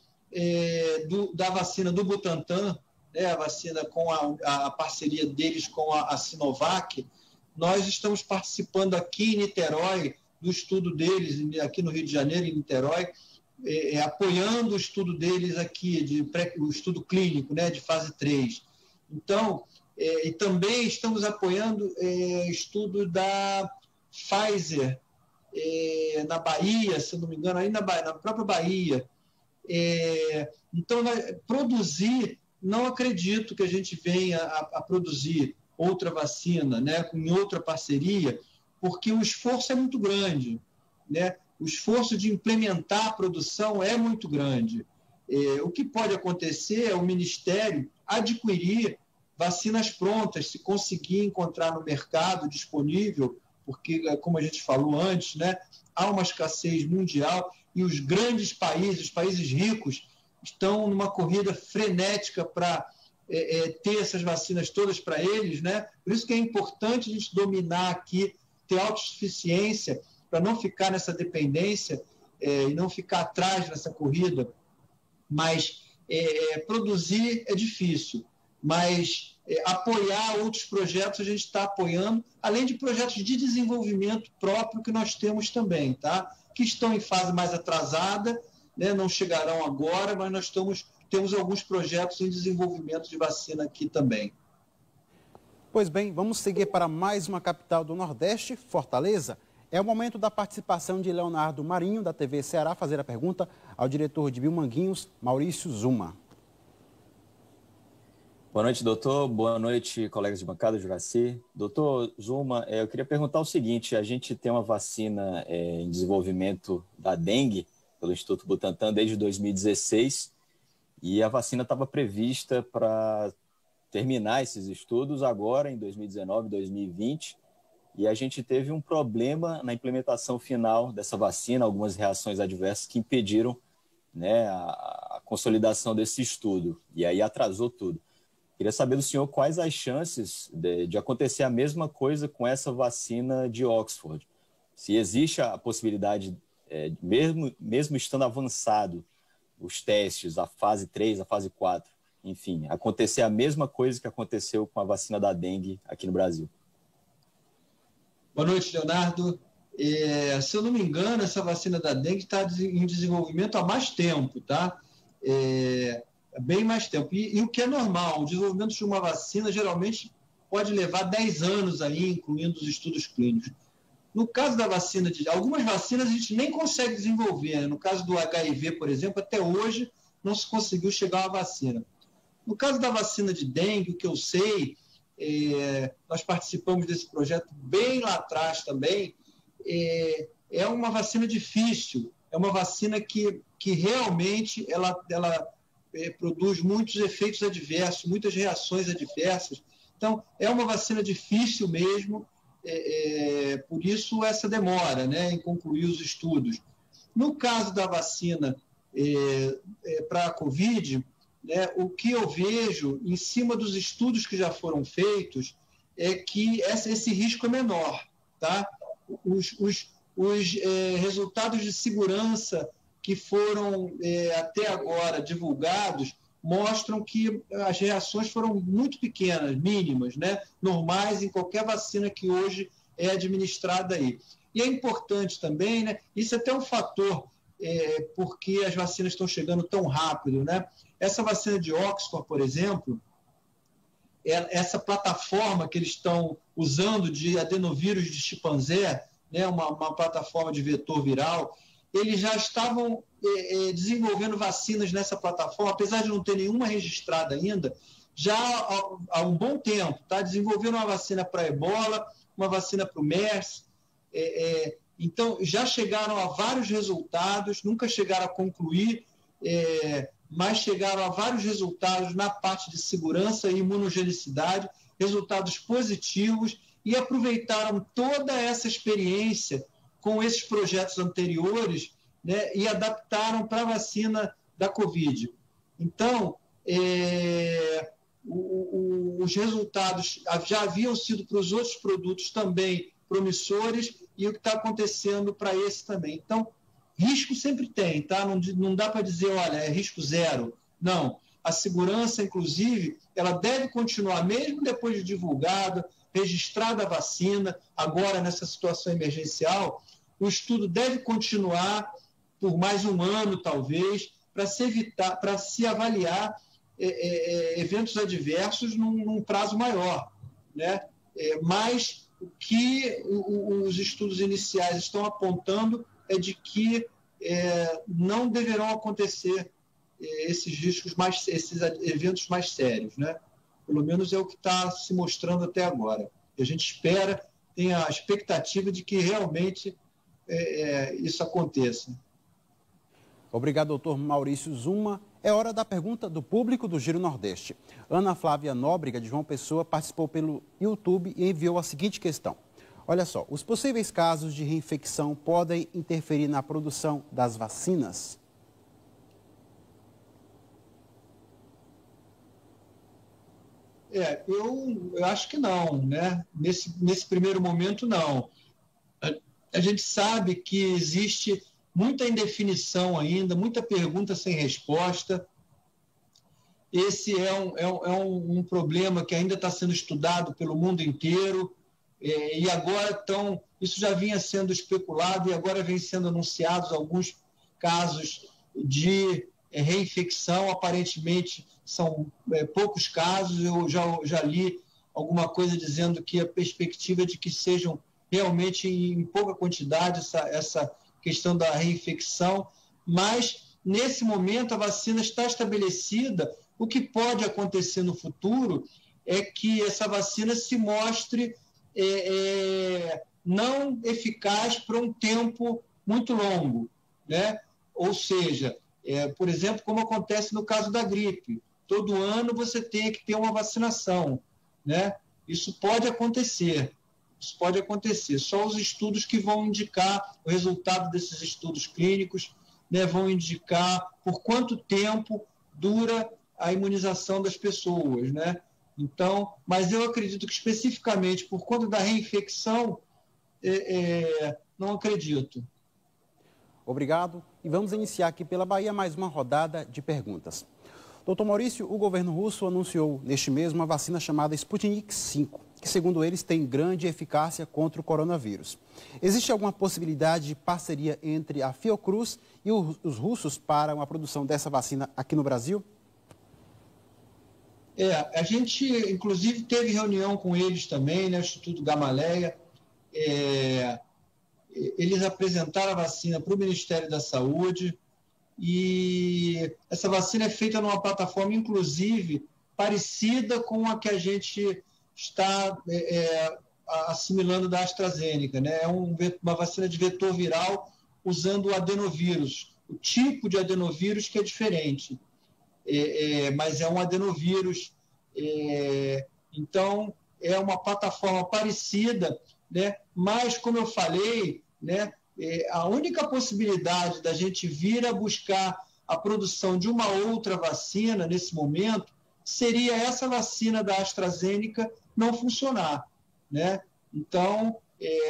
da vacina do Butantan, né, a vacina com a parceria deles com a Sinovac. Nós estamos participando aqui em Niterói do estudo deles, aqui no Rio de Janeiro, em Niterói, apoiando o estudo deles aqui, o estudo clínico, né, de fase 3. Então, e também estamos apoiando estudo da Pfizer na Bahia, se não me engano, aí na própria Bahia. Então, produzir, não acredito que a gente venha a produzir outra vacina, né, em outra parceria, porque o esforço é muito grande, né? O esforço de implementar a produção é muito grande. O que pode acontecer é o Ministério adquirir vacinas prontas, se conseguir encontrar no mercado disponível, porque, como a gente falou antes, né, há uma escassez mundial e os grandes países, os países ricos, estão numa corrida frenética para ter essas vacinas todas para eles, né? Por isso que é importante a gente dominar aqui, ter autossuficiência, para não ficar nessa dependência e não ficar atrás nessa corrida. Mas produzir é difícil, mas apoiar outros projetos a gente está apoiando, além de projetos de desenvolvimento próprio que nós temos também, tá? Que estão em fase mais atrasada, né? Não chegarão agora, mas nós temos alguns projetos em desenvolvimento de vacina aqui também. Pois bem, vamos seguir para mais uma capital do Nordeste, Fortaleza. É o momento da participação de Leonardo Marinho, da TV Ceará, fazer a pergunta ao diretor de Biomanguinhos, Maurício Zuma. Boa noite, doutor. Boa noite, colegas de bancada, Juraci. Doutor Zuma, eu queria perguntar o seguinte: a gente tem uma vacina em desenvolvimento da dengue pelo Instituto Butantan desde 2016 e a vacina estava prevista para terminar esses estudos agora em 2019, 2020. E a gente teve um problema na implementação final dessa vacina, algumas reações adversas que impediram, né, a consolidação desse estudo. E aí atrasou tudo. Queria saber do senhor quais as chances de acontecer a mesma coisa com essa vacina de Oxford. Se existe a possibilidade, mesmo estando avançado os testes, a fase 3, a fase 4, enfim, acontecer a mesma coisa que aconteceu com a vacina da dengue aqui no Brasil. Boa noite, Leonardo. Se eu não me engano, essa vacina da dengue está em desenvolvimento há mais tempo, tá? Bem mais tempo. E o que é normal, o desenvolvimento de uma vacina geralmente pode levar 10 anos aí, incluindo os estudos clínicos. No caso da vacina, algumas vacinas a gente nem consegue desenvolver, né? No caso do HIV, por exemplo, até hoje não se conseguiu chegar a uma vacina. No caso da vacina de dengue, o que eu sei, nós participamos desse projeto bem lá atrás também, é uma vacina difícil, é uma vacina que realmente ela produz muitos efeitos adversos, muitas reações adversas. Então, é uma vacina difícil mesmo, por isso essa demora, né, em concluir os estudos. No caso da vacina para a Covid, né, o que eu vejo em cima dos estudos que já foram feitos é que esse risco é menor, tá? Os resultados de segurança que foram até agora divulgados mostram que as reações foram muito pequenas, mínimas, né? Normais em qualquer vacina que hoje é administrada aí. E é importante também, né? Isso é até um fator porque as vacinas estão chegando tão rápido, né? Essa vacina de Oxford, por exemplo, essa plataforma que eles estão usando de adenovírus de chimpanzé, né, uma plataforma de vetor viral, eles já estavam desenvolvendo vacinas nessa plataforma, apesar de não ter nenhuma registrada ainda, já há um bom tempo, tá? Desenvolveram uma vacina para ebola, uma vacina para o MERS, então já chegaram a vários resultados, nunca chegaram a concluir mas chegaram a vários resultados na parte de segurança e imunogenicidade, resultados positivos, e aproveitaram toda essa experiência com esses projetos anteriores, né, e adaptaram para a vacina da Covid. Então, os resultados já haviam sido para os outros produtos também promissores, e o que está acontecendo para esse também. Então, risco sempre tem, tá? Não dá para dizer, olha, é risco zero. Não. A segurança, inclusive, ela deve continuar, mesmo depois de divulgada, registrada a vacina, agora nessa situação emergencial, o estudo deve continuar por mais um ano, talvez, para se avaliar eventos adversos num prazo maior, né? Mas o que os estudos iniciais estão apontando é de que não deverão acontecer esses riscos esses eventos mais sérios, né? Pelo menos é o que está se mostrando até agora. E a gente espera, tem a expectativa de que realmente isso aconteça. Obrigado, doutor Maurício Zuma. É hora da pergunta do público do Giro Nordeste. Ana Flávia Nóbrega, de João Pessoa, participou pelo YouTube e enviou a seguinte questão. Olha só, os possíveis casos de reinfecção podem interferir na produção das vacinas? Eu acho que não, né? Nesse primeiro momento, não. A gente sabe que existe muita indefinição ainda, muita pergunta sem resposta. Esse é um problema que ainda está sendo estudado pelo mundo inteiro, e agora isso já vinha sendo especulado e agora vem sendo anunciados alguns casos de reinfecção. Aparentemente são poucos casos. Eu já li alguma coisa dizendo que a perspectiva é de que sejam realmente em pouca quantidade essa questão da reinfecção, mas nesse momento a vacina está estabelecida. O que pode acontecer no futuro é que essa vacina se mostre não eficaz por um tempo muito longo, né? Ou seja, por exemplo, como acontece no caso da gripe, todo ano você tem que ter uma vacinação, né? Isso pode acontecer. Só os estudos que vão indicar o resultado desses estudos clínicos, né, vão indicar por quanto tempo dura a imunização das pessoas, né? Então, mas eu acredito que especificamente por conta da reinfecção, não acredito. Obrigado. E vamos iniciar aqui pela Bahia mais uma rodada de perguntas. Doutor Maurício, o governo russo anunciou neste mês uma vacina chamada Sputnik V, que, segundo eles, tem grande eficácia contra o coronavírus. Existe alguma possibilidade de parceria entre a Fiocruz e os russos para uma produção dessa vacina aqui no Brasil? A gente, inclusive, teve reunião com eles também, né, o Instituto Gamaleya. Eles apresentaram a vacina para o Ministério da Saúde e essa vacina é feita numa plataforma, inclusive, parecida com a que a gente está assimilando da AstraZeneca, né? É uma vacina de vetor viral usando o adenovírus, o tipo de adenovírus que é diferente, mas é um adenovírus. Então, é uma plataforma parecida, né? Mas, como eu falei, né, a única possibilidade da gente vir a buscar a produção de uma outra vacina nesse momento seria essa vacina da AstraZeneca não funcionar, né? Então,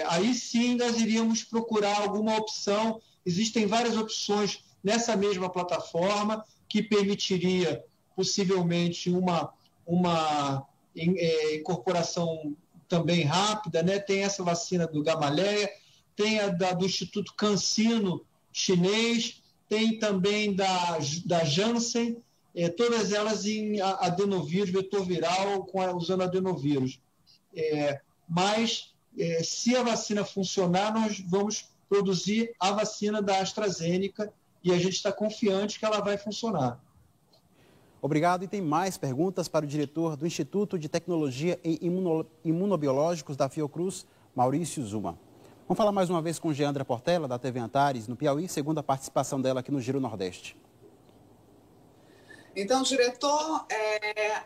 aí sim nós iríamos procurar alguma opção. Existem várias opções nessa mesma plataforma que permitiria possivelmente uma incorporação também rápida, né? Tem essa vacina do Gamaleya, tem a do Instituto CanSino chinês, tem também da Janssen, todas elas em adenovírus, vetor viral, usando adenovírus. Mas, se a vacina funcionar, nós vamos produzir a vacina da AstraZeneca e a gente está confiante que ela vai funcionar. Obrigado. E tem mais perguntas para o diretor do Instituto de Tecnologia e Imunobiológicos da Fiocruz, Maurício Zuma. Vamos falar mais uma vez com Geandra Portela, da TV Antares, no Piauí, segundo a participação dela aqui no Giro Nordeste. Então, diretor,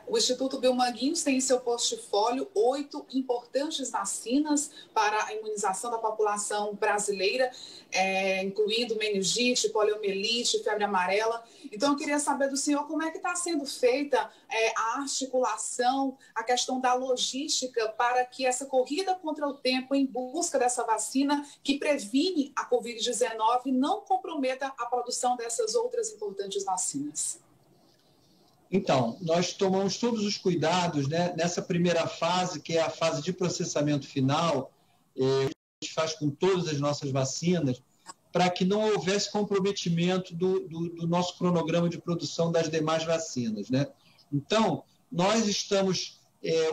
o Instituto Biomanguinhos tem em seu portfólio 8 importantes vacinas para a imunização da população brasileira, incluindo meningite, poliomielite, febre amarela. Então, eu queria saber do senhor como é que está sendo feita a articulação, a questão da logística para que essa corrida contra o tempo em busca dessa vacina que previne a Covid-19 não comprometa a produção dessas outras importantes vacinas. Então, nós tomamos todos os cuidados, né, nessa primeira fase, que é a fase de processamento final, a gente faz com todas as nossas vacinas, para que não houvesse comprometimento do nosso cronograma de produção das demais vacinas, né? Então, nós estamos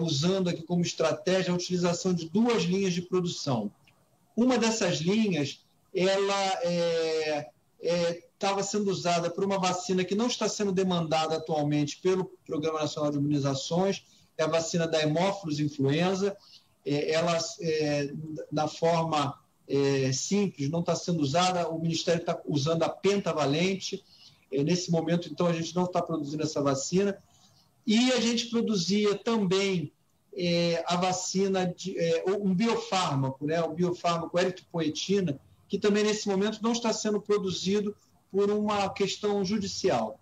usando aqui como estratégia a utilização de 2 linhas de produção. Uma dessas linhas, ela estava sendo usada por uma vacina que não está sendo demandada atualmente pelo Programa Nacional de Imunizações, é a vacina da Hemófilos influenza. Ela, na forma simples, não está sendo usada, o Ministério está usando a pentavalente. Nesse momento, então, a gente não está produzindo essa vacina. E a gente produzia também a vacina, um biofármaco, né, o biofármaco eritropoetina, que também, nesse momento, não está sendo produzido por uma questão judicial.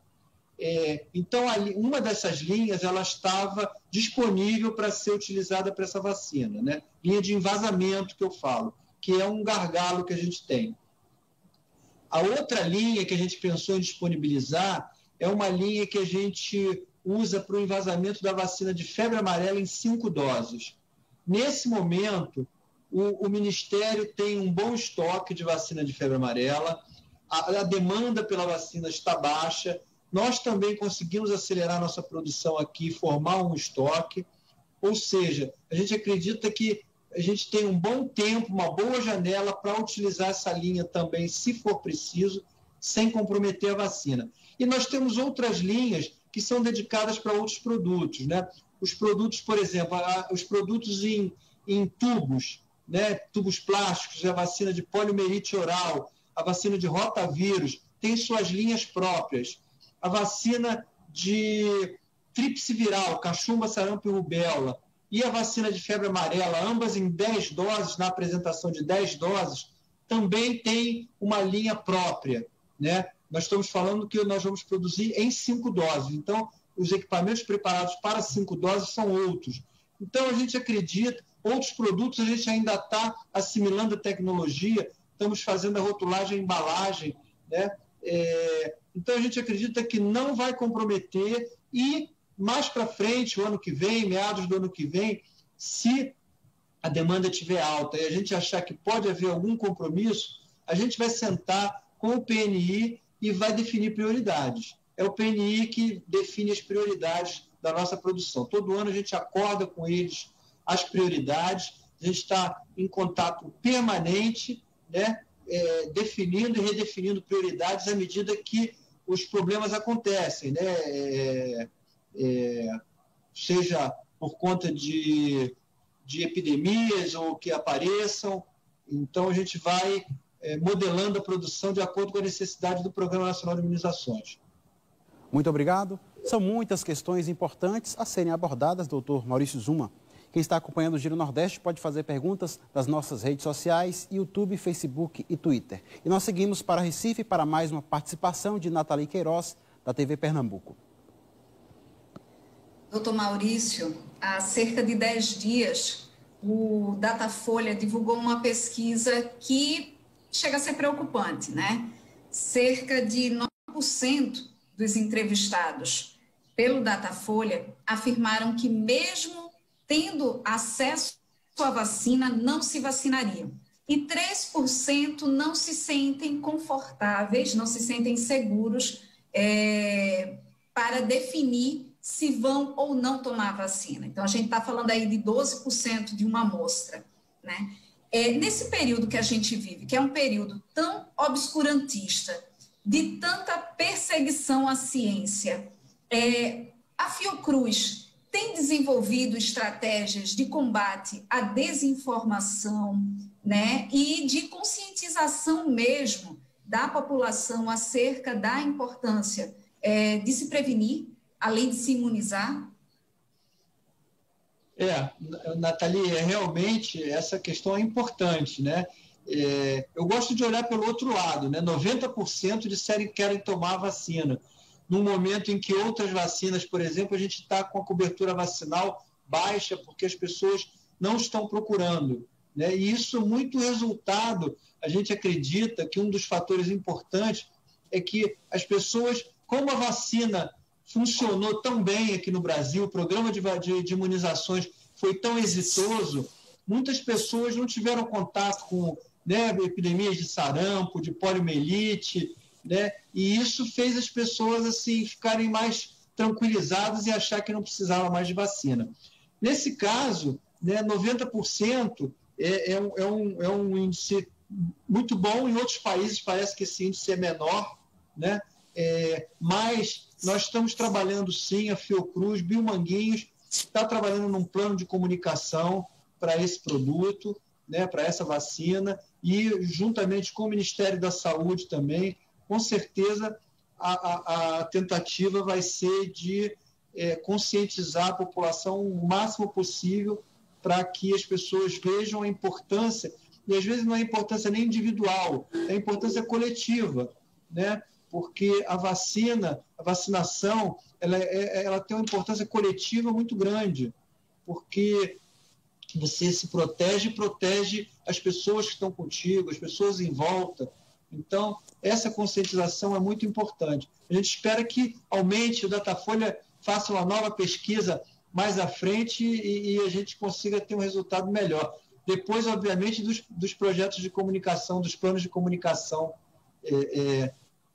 Então, uma dessas linhas ela estava disponível para ser utilizada para essa vacina, né? Linha de envasamento, que eu falo, que é um gargalo que a gente tem. A outra linha que a gente pensou em disponibilizar é uma linha que a gente usa para o envasamento da vacina de febre amarela em 5 doses. Nesse momento, o Ministério tem um bom estoque de vacina de febre amarela, a demanda pela vacina está baixa, nós também conseguimos acelerar nossa produção aqui, formar um estoque, ou seja, a gente acredita que a gente tem um bom tempo, uma boa janela para utilizar essa linha também, se for preciso, sem comprometer a vacina. E nós temos outras linhas que são dedicadas para outros produtos, né? Os produtos, por exemplo, os produtos em tubos, né? Tubos plásticos, a vacina de poliomielite oral, a vacina de rotavírus, tem suas linhas próprias. A vacina de tríplice viral, cachumba, sarampo e rubéola, e a vacina de febre amarela, ambas em 10 doses, na apresentação de 10 doses, também tem uma linha própria, né? Nós estamos falando que nós vamos produzir em 5 doses. Então, os equipamentos preparados para 5 doses são outros. Então, a gente acredita, outros produtos a gente ainda está assimilando a tecnologia, estamos fazendo a rotulagem e embalagem, né? Então, a gente acredita que não vai comprometer e, mais para frente, o ano que vem, meados do ano que vem, se a demanda estiver alta e a gente achar que pode haver algum compromisso, a gente vai sentar com o PNI e vai definir prioridades. É o PNI que define as prioridades da nossa produção. Todo ano a gente acorda com eles as prioridades, a gente está em contato permanente, né, definindo e redefinindo prioridades à medida que os problemas acontecem, né, seja por conta de epidemias ou que apareçam. Então, a gente vai modelando a produção de acordo com a necessidade do Programa Nacional de Imunizações. Muito obrigado. São muitas questões importantes a serem abordadas, doutor Maurício Zuma. Quem está acompanhando o Giro Nordeste pode fazer perguntas nas nossas redes sociais, YouTube, Facebook e Twitter. E nós seguimos para Recife para mais uma participação de Nathalie Queiroz, da TV Pernambuco. Doutor Maurício, há cerca de 10 dias, o Datafolha divulgou uma pesquisa que chega a ser preocupante, né? Cerca de 9% dos entrevistados pelo Datafolha afirmaram que mesmo tendo acesso à vacina, não se vacinariam. E 3% não se sentem confortáveis, não se sentem seguros para definir se vão ou não tomar a vacina. Então, a gente está falando aí de 12% de uma amostra, né? Nesse período que a gente vive, que é um período tão obscurantista, de tanta perseguição à ciência, a Fiocruz tem desenvolvido estratégias de combate à desinformação, né, e de conscientização mesmo da população acerca da importância de se prevenir, além de se imunizar? Nathalie, realmente essa questão é importante, né? Eu gosto de olhar pelo outro lado, né? 90% disseram que querem tomar a vacina. Num momento em que outras vacinas, por exemplo, a gente está com a cobertura vacinal baixa porque as pessoas não estão procurando, né? E isso é muito resultado. A gente acredita que um dos fatores importantes é que as pessoas, como a vacina funcionou tão bem aqui no Brasil, o programa de imunizações foi tão exitoso, muitas pessoas não tiveram contato com, né, epidemias de sarampo, de poliomielite, né? E isso fez as pessoas assim ficarem mais tranquilizadas e achar que não precisava mais de vacina. Nesse caso, né, 90% é um índice muito bom. Em outros países parece que esse índice é menor, né? Mas nós estamos trabalhando sim, a Fiocruz, Biomanguinhos está trabalhando num plano de comunicação para esse produto, né, para essa vacina, e juntamente com o Ministério da Saúde também, com certeza a tentativa vai ser de conscientizar a população o máximo possível para que as pessoas vejam a importância, e às vezes não é importância nem individual, é importância coletiva, né? Porque a vacinação, ela tem uma importância coletiva muito grande, porque você se protege as pessoas que estão contigo, as pessoas em volta. Então, essa conscientização é muito importante. A gente espera que aumente, o Datafolha faça uma nova pesquisa mais à frente e a gente consiga ter um resultado melhor. Depois, obviamente, dos projetos de comunicação, dos planos de comunicação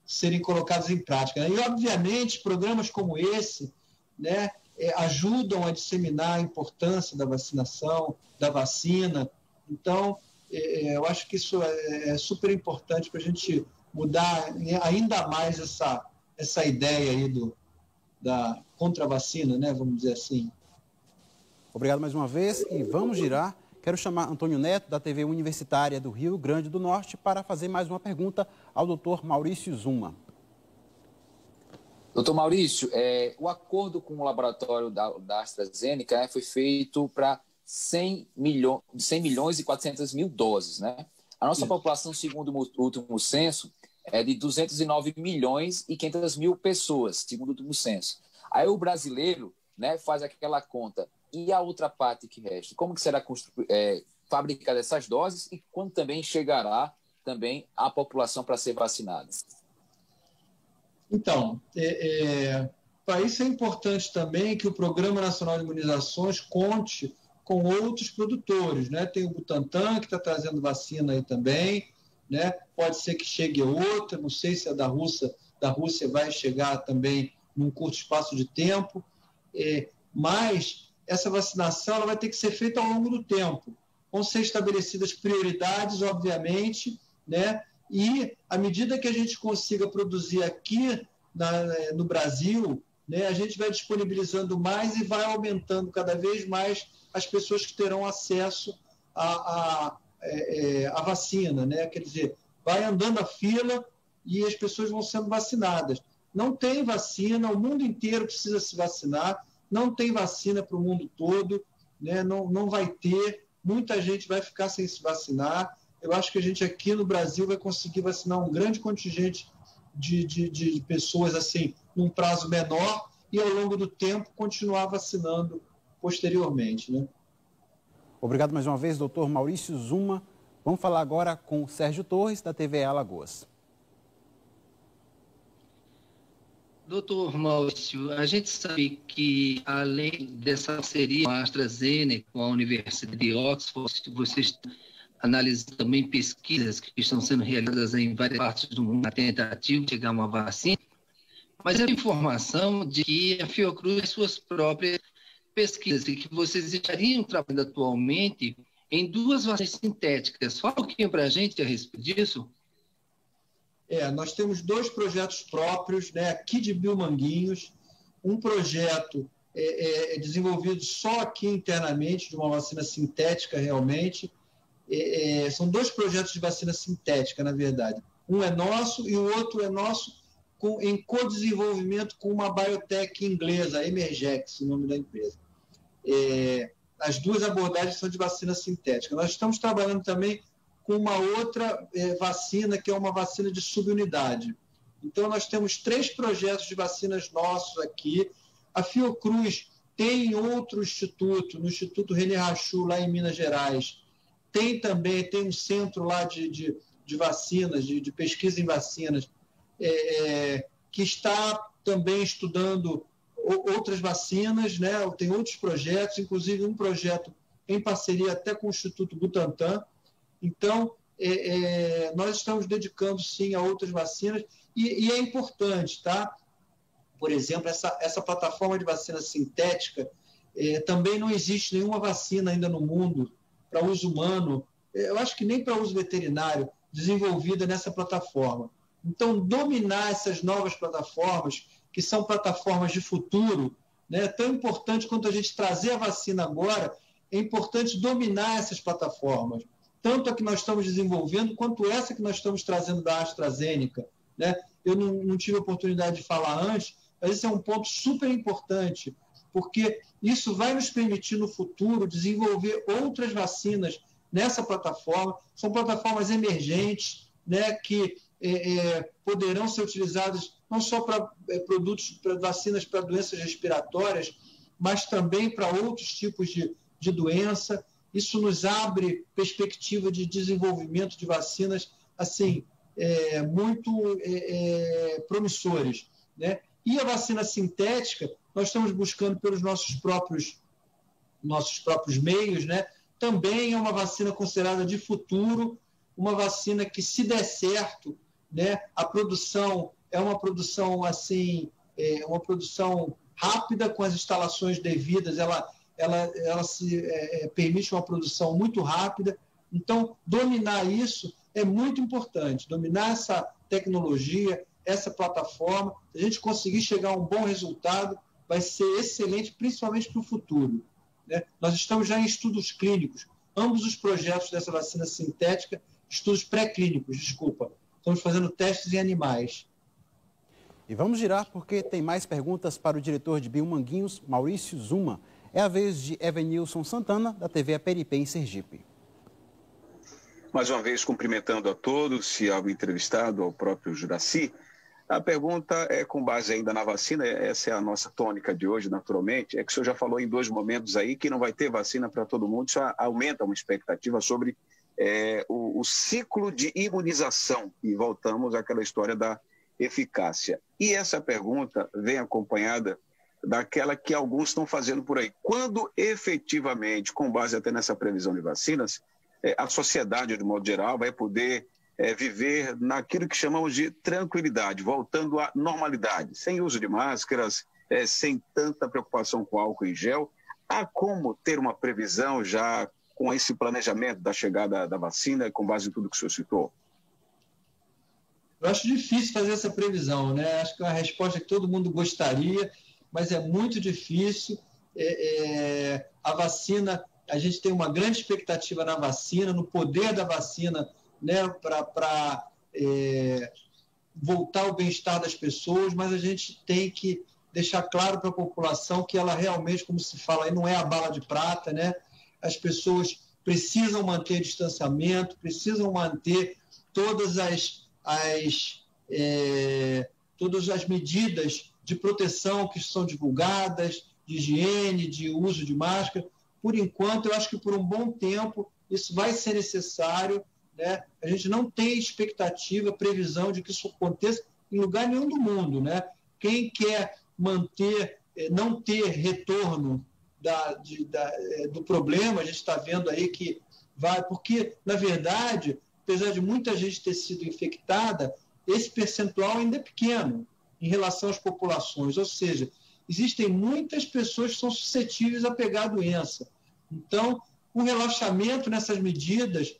serem colocados em prática, né? E, obviamente, programas como esse, né, ajudam a disseminar a importância da vacinação, da vacina. Então, eu acho que isso é super importante para a gente mudar ainda mais essa ideia aí da contra-vacina, né, vamos dizer assim. Obrigado mais uma vez e vamos girar. Quero chamar Antônio Neto, da TV Universitária do Rio Grande do Norte, para fazer mais uma pergunta ao doutor Maurício Zuma. Doutor Maurício, o acordo com o laboratório da AstraZeneca foi feito para 100 milhões e 400 mil doses, né? A nossa população, segundo o último censo, é de 209 milhões e 500 mil pessoas, segundo o último censo. Aí o brasileiro, né, faz aquela conta. E a outra parte que resta? Como que será fabricada essas doses e quando também chegará também a população para ser vacinada? Então, para isso é importante também que o Programa Nacional de Imunizações conte com outros produtores, né? Tem o Butantan, que está trazendo vacina aí também, né? Pode ser que chegue outra, não sei se a da Rússia vai chegar também num curto espaço de tempo, mas essa vacinação ela vai ter que ser feita ao longo do tempo. Vão ser estabelecidas prioridades, obviamente, né? E à medida que a gente consiga produzir aqui no Brasil, né, a gente vai disponibilizando mais e vai aumentando cada vez mais as pessoas que terão acesso à vacina, né? Quer dizer, vai andando a fila e as pessoas vão sendo vacinadas. Não tem vacina, o mundo inteiro precisa se vacinar, não tem vacina para o mundo todo, né? Não vai ter, muita gente vai ficar sem se vacinar. Eu acho que a gente aqui no Brasil vai conseguir vacinar um grande contingente de pessoas assim, num prazo menor e ao longo do tempo continuar vacinando posteriormente, né? Obrigado mais uma vez, doutor Maurício Zuma. Vamos falar agora com o Sérgio Torres, da TV Alagoas. Doutor Maurício, a gente sabe que, além dessa parceria com a AstraZeneca, com a Universidade de Oxford, vocês analisam também pesquisas que estão sendo realizadas em várias partes do mundo na tentativa de chegar a uma vacina, mas a informação de que a Fiocruz tem suas próprias pesquisas e que vocês estariam trabalhando atualmente em 2 vacinas sintéticas. Fala um pouquinho para a gente a respeito disso. Nós temos 2 projetos próprios, né, aqui de Biomanguinhos. Um projeto desenvolvido só aqui internamente, de uma vacina sintética realmente. São 2 projetos de vacina sintética, na verdade. Um é nosso e o outro é nosso em co-desenvolvimento com uma biotech inglesa, Emergex, o nome da empresa. As duas abordagens são de vacina sintética. Nós estamos trabalhando também com uma outra vacina, que é uma vacina de subunidade. Então, nós temos 3 projetos de vacinas nossos aqui. A Fiocruz tem outro instituto, no Instituto René Rachou, lá em Minas Gerais. Tem um centro lá de vacinas, de pesquisa em vacinas, que está também estudando outras vacinas, né? Tem outros projetos, inclusive um projeto em parceria até com o Instituto Butantan. Então, nós estamos dedicando, sim, a outras vacinas, e é importante, tá? Por exemplo, essa plataforma de vacina sintética, também não existe nenhuma vacina ainda no mundo para uso humano, eu acho que nem para uso veterinário, desenvolvida nessa plataforma. Então, dominar essas novas plataformas, que são plataformas de futuro, né, tão importante quanto a gente trazer a vacina agora, é importante dominar essas plataformas, tanto a que nós estamos desenvolvendo, quanto essa que nós estamos trazendo da AstraZeneca, né? Eu não tive a oportunidade de falar antes, mas esse é um ponto super importante, porque isso vai nos permitir, no futuro, desenvolver outras vacinas nessa plataforma. São plataformas emergentes, né, que poderão ser utilizadas não só para produtos, para vacinas para doenças respiratórias, mas também para outros tipos de doença. Isso nos abre perspectiva de desenvolvimento de vacinas assim, muito promissores, né? E a vacina sintética, nós estamos buscando pelos nossos próprios meios, né? Também é uma vacina considerada de futuro, uma vacina que, se der certo, né, a produção é uma produção assim, uma produção rápida, com as instalações devidas, ela permite uma produção muito rápida. Então, dominar isso é muito importante, dominar essa tecnologia, essa plataforma. Se a gente conseguir chegar a um bom resultado, vai ser excelente, principalmente para o futuro, né? Nós estamos já em estudos clínicos, ambos os projetos dessa vacina sintética, estudos pré-clínicos, desculpa. Estamos fazendo testes em animais. E vamos girar porque tem mais perguntas para o diretor de Biomanguinhos, Maurício Zuma. É a vez de Evanilson Santana, da TV Aperipê, em Sergipe. Mais uma vez, cumprimentando a todos e ao entrevistado, ao próprio Juracy. A pergunta é com base ainda na vacina, essa é a nossa tônica de hoje, naturalmente, é que o senhor já falou em 2 momentos aí que não vai ter vacina para todo mundo, isso aumenta uma expectativa sobre o ciclo de imunização, e voltamos àquela história da eficácia. E essa pergunta vem acompanhada daquela que alguns estão fazendo por aí. Quando efetivamente, com base até nessa previsão de vacinas, a sociedade, de modo geral, vai poder viver naquilo que chamamos de tranquilidade, voltando à normalidade, sem uso de máscaras, sem tanta preocupação com álcool em gel. Há como ter uma previsão já com esse planejamento da chegada da vacina, com base em tudo que o senhor citou? Eu acho difícil fazer essa previsão, né? Acho que é uma resposta que todo mundo gostaria, mas é muito difícil. A vacina, a gente tem uma grande expectativa na vacina, no poder da vacina, né, para voltar ao bem-estar das pessoas, mas a gente tem que deixar claro para a população que ela realmente, como se fala aí, não é a bala de prata, né? As pessoas precisam manter distanciamento, precisam manter todas as medidas de proteção que são divulgadas, de higiene, de uso de máscara. Por enquanto, eu acho que por um bom tempo isso vai ser necessário, né? A gente não tem expectativa, previsão de que isso aconteça em lugar nenhum do mundo, né? Quem quer não ter retorno do problema, a gente está vendo aí que vai, porque, na verdade, apesar de muita gente ter sido infectada, esse percentual ainda é pequeno em relação às populações, ou seja, existem muitas pessoas que são suscetíveis a pegar a doença. Então, o relaxamento nessas medidas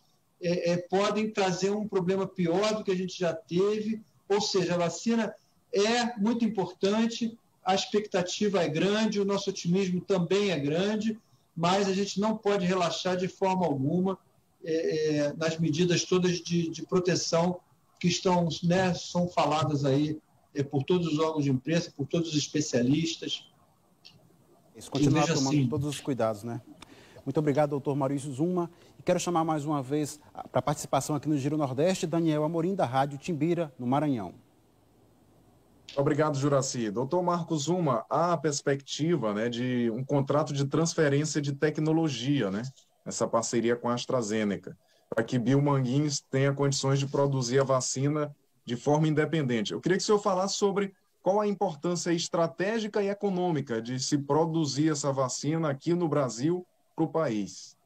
podem trazer um problema pior do que a gente já teve, ou seja, a vacina é muito importante, a expectativa é grande, o nosso otimismo também é grande, mas a gente não pode relaxar de forma alguma nas medidas todas de proteção que estão, né, são faladas aí por todos os órgãos de imprensa, por todos os especialistas. Isso, continuar tomando todos os cuidados, né? Muito obrigado, doutor Maurício Zuma. E quero chamar mais uma vez para a participação aqui no Giro Nordeste, Daniel Amorim, da Rádio Timbira, no Maranhão. Obrigado, Juracy. Doutor Marcos Zuma, há a perspectiva, né, de um contrato de transferência de tecnologia, né, essa parceria com a AstraZeneca, para que Biomanguinhos tenha condições de produzir a vacina de forma independente. Eu queria que o senhor falasse sobre qual a importância estratégica e econômica de se produzir essa vacina aqui no Brasil para o país.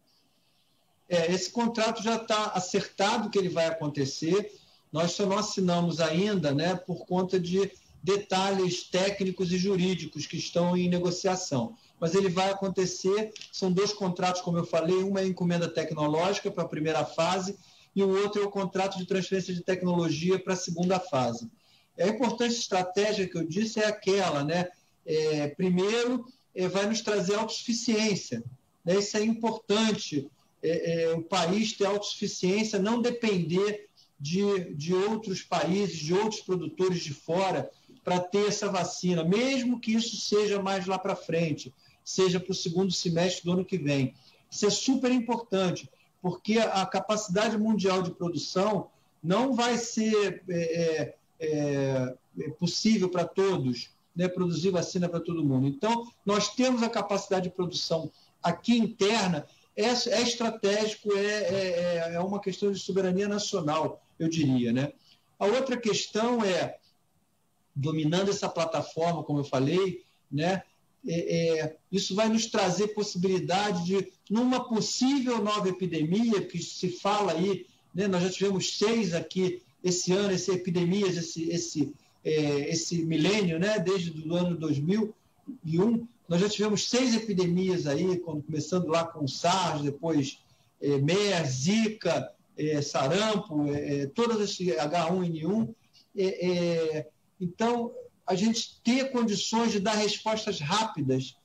Esse contrato já está acertado que ele vai acontecer. Nós só não assinamos ainda, né, por conta de detalhes técnicos e jurídicos que estão em negociação. Mas ele vai acontecer, são 2 contratos, como eu falei, uma é a encomenda tecnológica para a primeira fase e o outro é o contrato de transferência de tecnologia para a segunda fase. A importância estratégica que eu disse é aquela, né? Primeiro, vai nos trazer autossuficiência, né? Isso é importante, o país ter autossuficiência, não depender de outros países, de outros produtores de fora, para ter essa vacina, mesmo que isso seja mais lá para frente, seja para o segundo semestre do ano que vem. Isso é super importante, porque a capacidade mundial de produção não vai ser possível para todos, né, produzir vacina para todo mundo. Então, nós temos a capacidade de produção aqui interna, é estratégico, é uma questão de soberania nacional, eu diria, né? A outra questão é, dominando essa plataforma, como eu falei, né, isso vai nos trazer possibilidade de, numa possível nova epidemia, que se fala aí, né, nós já tivemos 6 aqui esse ano, epidemias, esse milênio, né, desde o ano 2001, nós já tivemos 6 epidemias aí, começando lá com SARS, depois MERS, Zika, sarampo, todas as H1N1. Então, a gente ter condições de dar respostas rápidas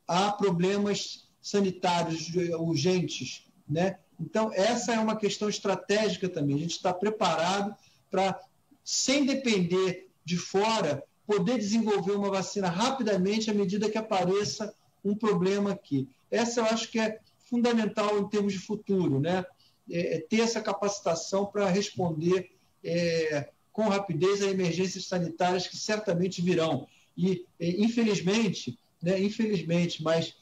a problemas sanitários urgentes, né? Então, essa é uma questão estratégica também. A gente está preparado para, sem depender de fora, poder desenvolver uma vacina rapidamente à medida que apareça um problema aqui. Essa eu acho que é fundamental em termos de futuro, né? Ter essa capacitação para responder com rapidez a emergências sanitárias que certamente virão. E, infelizmente, mas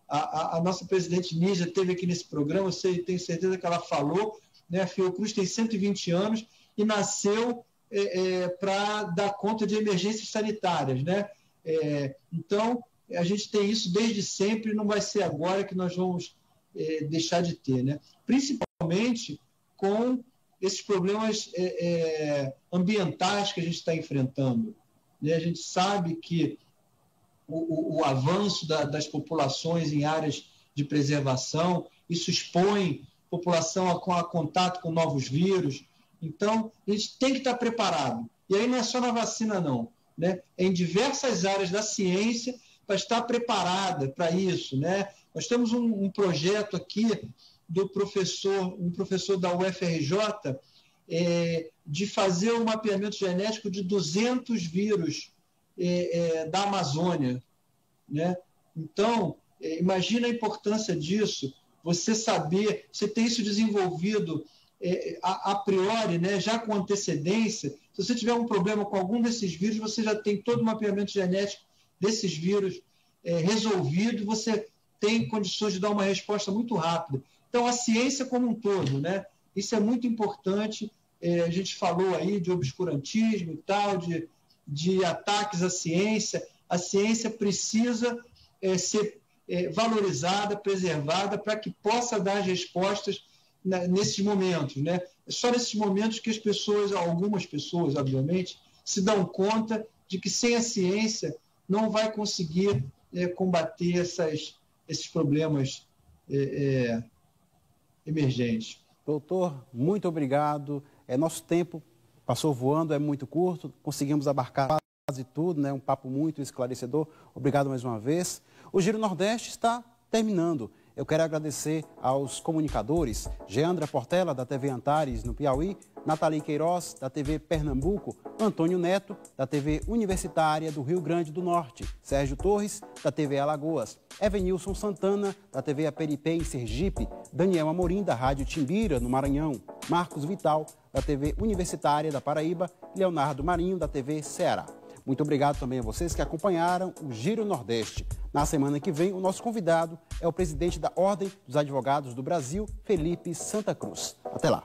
a nossa presidente Nígia esteve aqui nesse programa, eu tenho certeza que ela falou, né? A Fiocruz tem 120 anos e nasceu para dar conta de emergências sanitárias, né? Então, a gente tem isso desde sempre, não vai ser agora que nós vamos deixar de ter, né? Principalmente com esses problemas ambientais que a gente está enfrentando, né? A gente sabe que o avanço das populações em áreas de preservação, isso expõe a população a contato com novos vírus. Então, a gente tem que estar preparado. E aí não é só na vacina, não, né? É em diversas áreas da ciência para estar preparada para isso, né? Nós temos um projeto aqui um professor da UFRJ, de fazer um mapeamento genético de 200 vírus da Amazônia, né? Então, imagina a importância disso, você saber, você ter isso desenvolvido a priori, né, já com antecedência. Se você tiver um problema com algum desses vírus, você já tem todo o mapeamento genético desses vírus resolvido, você tem condições de dar uma resposta muito rápida. Então, a ciência como um todo, né? Isso é muito importante. A gente falou aí de obscurantismo e tal, de ataques à ciência. A ciência precisa ser valorizada, preservada, para que possa dar as respostas nesses momentos, né? É só nesses momentos que algumas pessoas, obviamente, se dão conta de que sem a ciência não vai conseguir combater esses problemas emergentes. Doutor, muito obrigado. Nosso tempo passou voando, é muito curto, conseguimos abarcar quase tudo, né? Um papo muito esclarecedor. Obrigado mais uma vez. O Giro Nordeste está terminando. Eu quero agradecer aos comunicadores, Geandra Portela, da TV Antares, no Piauí, Nathalie Queiroz, da TV Pernambuco, Antônio Neto, da TV Universitária do Rio Grande do Norte, Sérgio Torres, da TV Alagoas, Evenilson Santana, da TV Aperipê em Sergipe, Daniel Amorim, da Rádio Timbira, no Maranhão, Marcos Vital, da TV Universitária da Paraíba, e Leonardo Marinho, da TV Ceará. Muito obrigado também a vocês que acompanharam o Giro Nordeste. Na semana que vem, o nosso convidado é o presidente da Ordem dos Advogados do Brasil, Felipe Santa Cruz. Até lá.